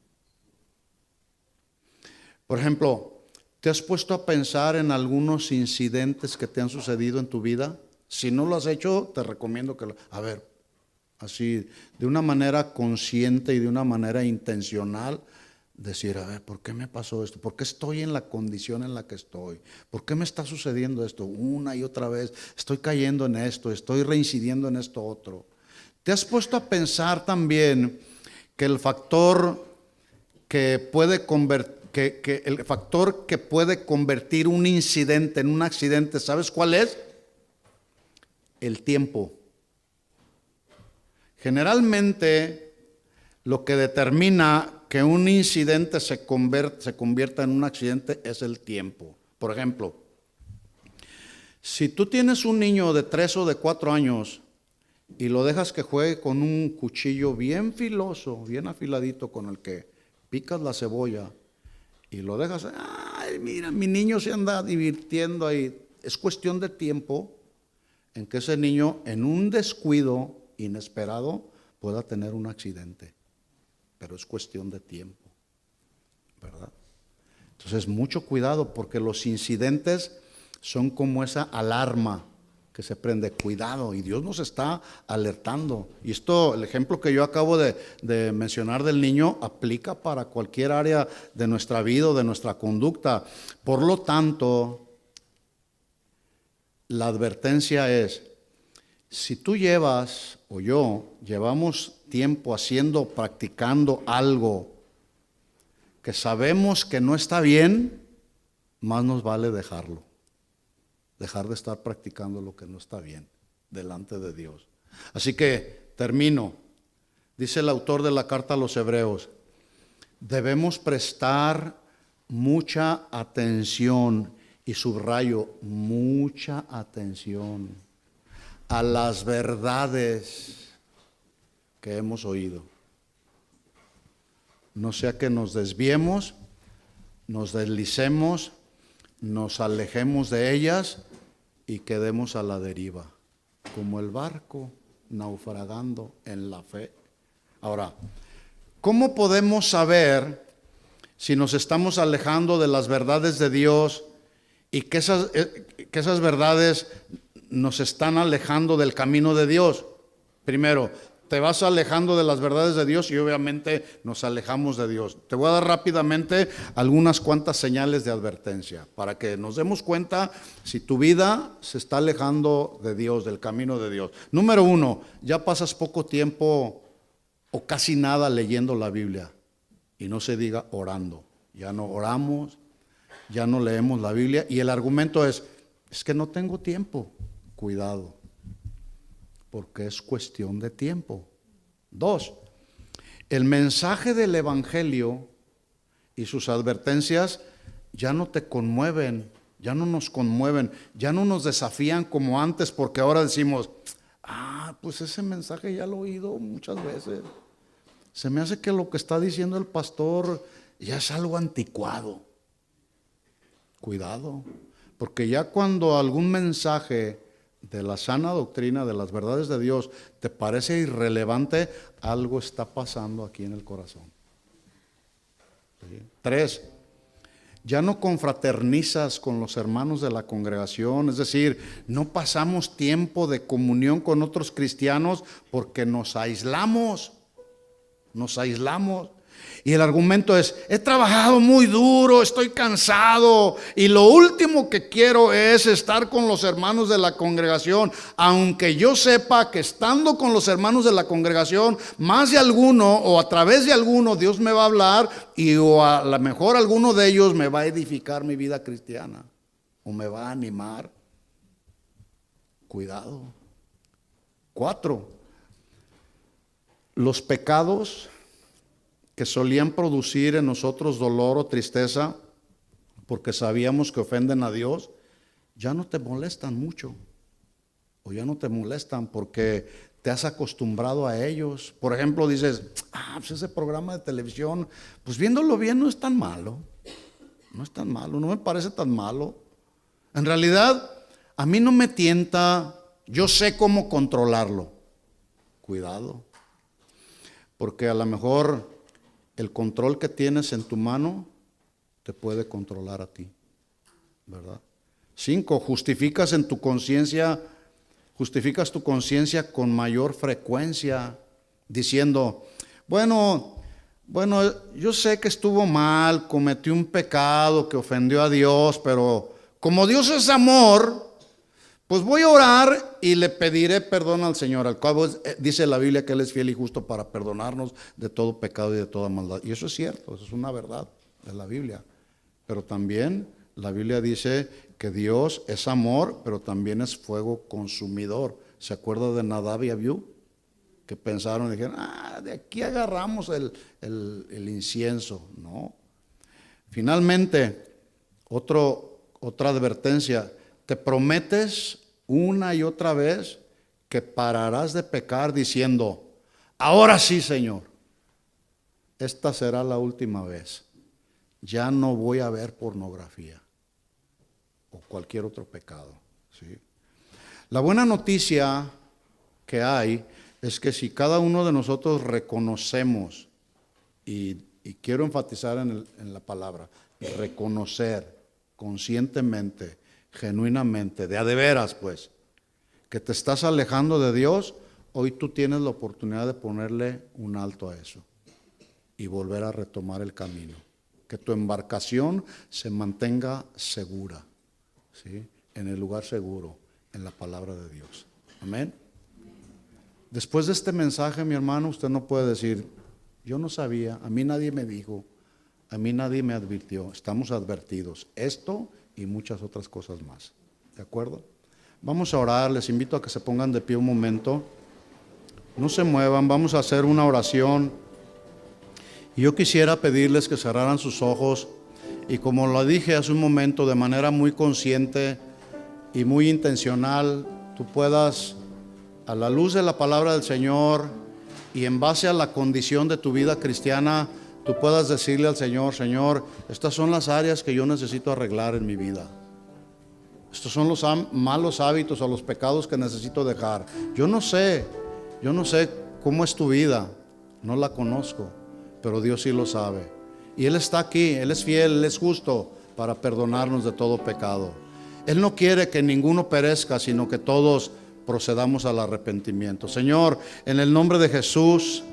Por ejemplo, ¿te has puesto a pensar en algunos incidentes que te han sucedido en tu vida? Si no lo has hecho, te recomiendo que a ver, así, de una manera consciente y de una manera intencional, decir, a ver, ¿por qué me pasó esto? ¿Por qué estoy en la condición en la que estoy? ¿Por qué me está sucediendo esto una y otra vez? Estoy cayendo en esto, estoy reincidiendo en esto otro. ¿Te has puesto a pensar también que el factor que puede convertir un incidente en un accidente, ¿sabes cuál es? El tiempo. Generalmente, lo que determina que un incidente se convierta en un accidente es el tiempo. Por ejemplo, si tú tienes un niño de 3 o de 4 años y lo dejas que juegue con un cuchillo bien filoso, bien afiladito, con el que picas la cebolla y lo dejas, ay, mira, mi niño se anda divirtiendo ahí. Es cuestión de tiempo en que ese niño, en un descuido inesperado, pueda tener un accidente. Pero es cuestión de tiempo, ¿verdad? Entonces, mucho cuidado, porque los incidentes son como esa alarma que se prende. Cuidado, y Dios nos está alertando. Y esto, el ejemplo que yo acabo de mencionar del niño, aplica para cualquier área de nuestra vida o de nuestra conducta. Por lo tanto, la advertencia es, si tú llevas o yo llevamos tiempo practicando algo que sabemos que no está bien, más nos vale dejarlo. Dejar de estar practicando lo que no está bien delante de Dios. Así que termino. Dice el autor de la carta a los Hebreos, debemos prestar mucha atención, y subrayo, mucha atención a las verdades que hemos oído. No sea que nos desviemos, nos deslicemos, nos alejemos de ellas y quedemos a la deriva, como el barco naufragando en la fe. Ahora, ¿cómo podemos saber si nos estamos alejando de las verdades de Dios y que esas verdades nos están alejando del camino de Dios? Primero, te vas alejando de las verdades de Dios y obviamente nos alejamos de Dios. Te voy a dar rápidamente algunas cuantas señales de advertencia para que nos demos cuenta si tu vida se está alejando de Dios, del camino de Dios. Número 1, ya pasas poco tiempo o casi nada leyendo la Biblia, y no se diga orando. Ya no oramos, ya no leemos la Biblia, y el argumento es que no tengo tiempo. Cuidado, porque es cuestión de tiempo. 2, el mensaje del Evangelio y sus advertencias ya no te conmueven, ya no nos conmueven, ya no nos desafían como antes, porque ahora decimos, pues ese mensaje ya lo he oído muchas veces. Se me hace que lo que está diciendo el pastor ya es algo anticuado. Cuidado, porque ya cuando algún mensaje de la sana doctrina, de las verdades de Dios, te parece irrelevante, algo está pasando aquí en el corazón. ¿Sí? 3, ya no confraternizas con los hermanos de la congregación, es decir, no pasamos tiempo de comunión con otros cristianos porque nos aislamos. Y el argumento es, he trabajado muy duro, estoy cansado y lo último que quiero es estar con los hermanos de la congregación, aunque yo sepa que estando con los hermanos de la congregación, más de alguno o a través de alguno Dios me va a hablar o a lo mejor alguno de ellos me va a edificar mi vida cristiana o me va a animar. Cuidado. 4, los pecados que solían producir en nosotros dolor o tristeza porque sabíamos que ofenden a Dios, ya no te molestan mucho, o ya no te molestan porque te has acostumbrado a ellos. Por ejemplo, dices, pues ese programa de televisión, pues viéndolo bien no es tan malo, no es tan malo, no me parece tan malo. En realidad, a mí no me tienta, yo sé cómo controlarlo. Cuidado, porque a lo mejor el control que tienes en tu mano te puede controlar a ti, ¿verdad? 5, justificas tu conciencia con mayor frecuencia, diciendo, bueno, yo sé que estuvo mal, cometí un pecado que ofendió a Dios, pero como Dios es amor, pues voy a orar y le pediré perdón al Señor. Al cabo dice la Biblia que Él es fiel y justo para perdonarnos de todo pecado y de toda maldad. Y eso es cierto, eso es una verdad de la Biblia. Pero también la Biblia dice que Dios es amor, pero también es fuego consumidor. ¿Se acuerda de Nadab y Abiú? Que pensaron y dijeron, de aquí agarramos el incienso. No. Finalmente, otra advertencia. Te prometes una y otra vez que pararás de pecar diciendo, ahora sí, Señor, esta será la última vez. Ya no voy a ver pornografía o cualquier otro pecado, ¿sí? La buena noticia que hay es que si cada uno de nosotros reconocemos, y quiero enfatizar en la palabra, reconocer conscientemente, genuinamente, de a de veras, pues, que te estás alejando de Dios, hoy tú tienes la oportunidad de ponerle un alto a eso y volver a retomar el camino. Que tu embarcación se mantenga segura, ¿sí? En el lugar seguro, en la palabra de Dios. Amén. Después de este mensaje, mi hermano, usted no puede decir, yo no sabía, a mí nadie me dijo, a mí nadie me advirtió. Estamos advertidos. Esto y muchas otras cosas más. ¿De acuerdo? Vamos a orar, les invito a que se pongan de pie un momento. No se muevan, vamos a hacer una oración. Y yo quisiera pedirles que cerraran sus ojos y, como lo dije hace un momento, de manera muy consciente y muy intencional, tú puedas, a la luz de la palabra del Señor y en base a la condición de tu vida cristiana, tú puedas decirle al Señor, Señor, estas son las áreas que yo necesito arreglar en mi vida. Estos son los malos hábitos o los pecados que necesito dejar. Yo no sé cómo es tu vida, no la conozco, pero Dios sí lo sabe. Y Él está aquí, Él es fiel, Él es justo para perdonarnos de todo pecado. Él no quiere que ninguno perezca, sino que todos procedamos al arrepentimiento. Señor, en el nombre de Jesús,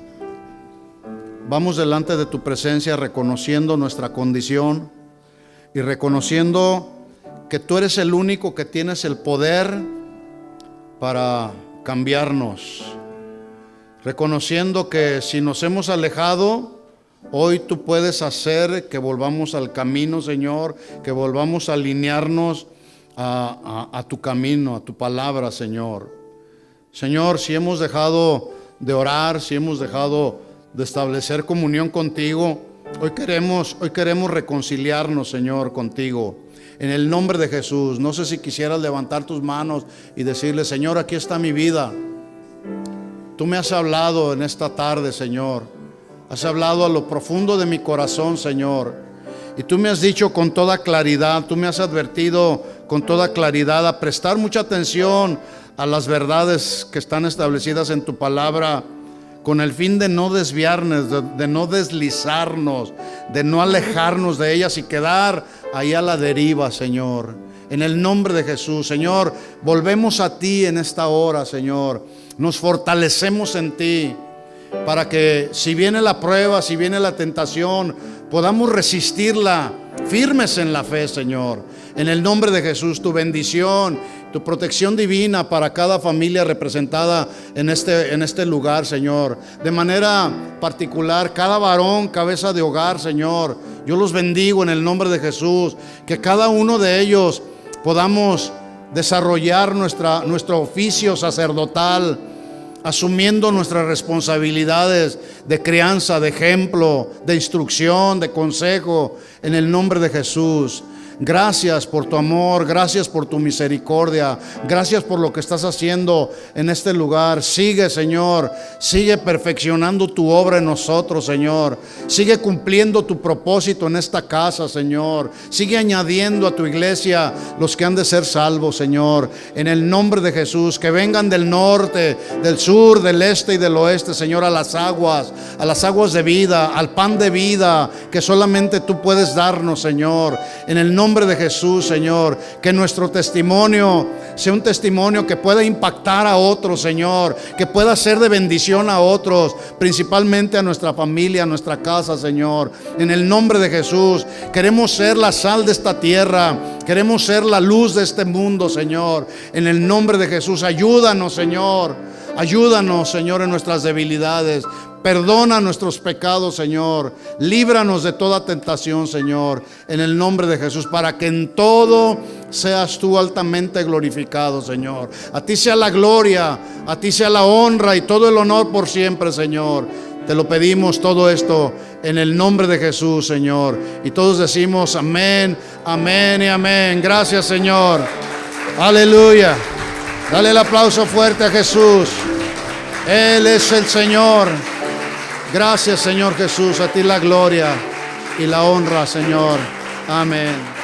vamos delante de tu presencia reconociendo nuestra condición y reconociendo que tú eres el único que tienes el poder para cambiarnos. Reconociendo que si nos hemos alejado, hoy tú puedes hacer que volvamos al camino, Señor, que volvamos a alinearnos a tu camino, a tu palabra, Señor. Señor, si hemos dejado de orar, si hemos dejado de establecer comunión contigo, hoy queremos reconciliarnos, Señor, contigo. En el nombre de Jesús, no sé si quisieras levantar tus manos y decirle, Señor, aquí está mi vida. Tú me has hablado en esta tarde, Señor. Has hablado a lo profundo de mi corazón, Señor. Y tú me has dicho con toda claridad, tú me has advertido con toda claridad a prestar mucha atención a las verdades que están establecidas en tu palabra, con el fin de no desviarnos, de no deslizarnos, de no alejarnos de ellas y quedar ahí a la deriva, Señor. En el nombre de Jesús, Señor, volvemos a ti en esta hora, Señor. Nos fortalecemos en ti para que si viene la prueba, si viene la tentación, podamos resistirla firmes en la fe, Señor. En el nombre de Jesús, tu bendición, tu protección divina para cada familia representada en este lugar, Señor. De manera particular, cada varón, cabeza de hogar, Señor, yo los bendigo en el nombre de Jesús. Que cada uno de ellos podamos desarrollar nuestro oficio sacerdotal, asumiendo nuestras responsabilidades de crianza, de ejemplo, de instrucción, de consejo, en el nombre de Jesús. Gracias por tu amor, gracias por tu misericordia, gracias por lo que estás haciendo en este lugar. Sigue, Señor, sigue perfeccionando tu obra en nosotros, Señor. Sigue cumpliendo tu propósito en esta casa, Señor. Sigue añadiendo a tu iglesia los que han de ser salvos, Señor. En el nombre de Jesús, que vengan del norte, del sur, del este y del oeste, Señor, a las aguas de vida, al pan de vida que solamente tú puedes darnos, Señor. En el nombre de Jesús, Señor, que nuestro testimonio sea un testimonio que pueda impactar a otros, Señor, que pueda ser de bendición a otros, principalmente a nuestra familia, a nuestra casa, Señor. En el nombre de Jesús, queremos ser la sal de esta tierra, queremos ser la luz de este mundo, Señor. En el nombre de Jesús, ayúdanos, Señor. Ayúdanos, Señor, en nuestras debilidades. Perdona nuestros pecados, Señor. Líbranos de toda tentación, Señor, en el nombre de Jesús, para que en todo seas tú altamente glorificado, Señor. A ti sea la gloria, a ti sea la honra y todo el honor por siempre, Señor. Te lo pedimos todo esto en el nombre de Jesús, Señor. Y todos decimos amén, amén y amén. Gracias, Señor. Aleluya. Dale el aplauso fuerte a Jesús. Él es el Señor. Gracias, Señor Jesús. A ti la gloria y la honra, Señor. Amén.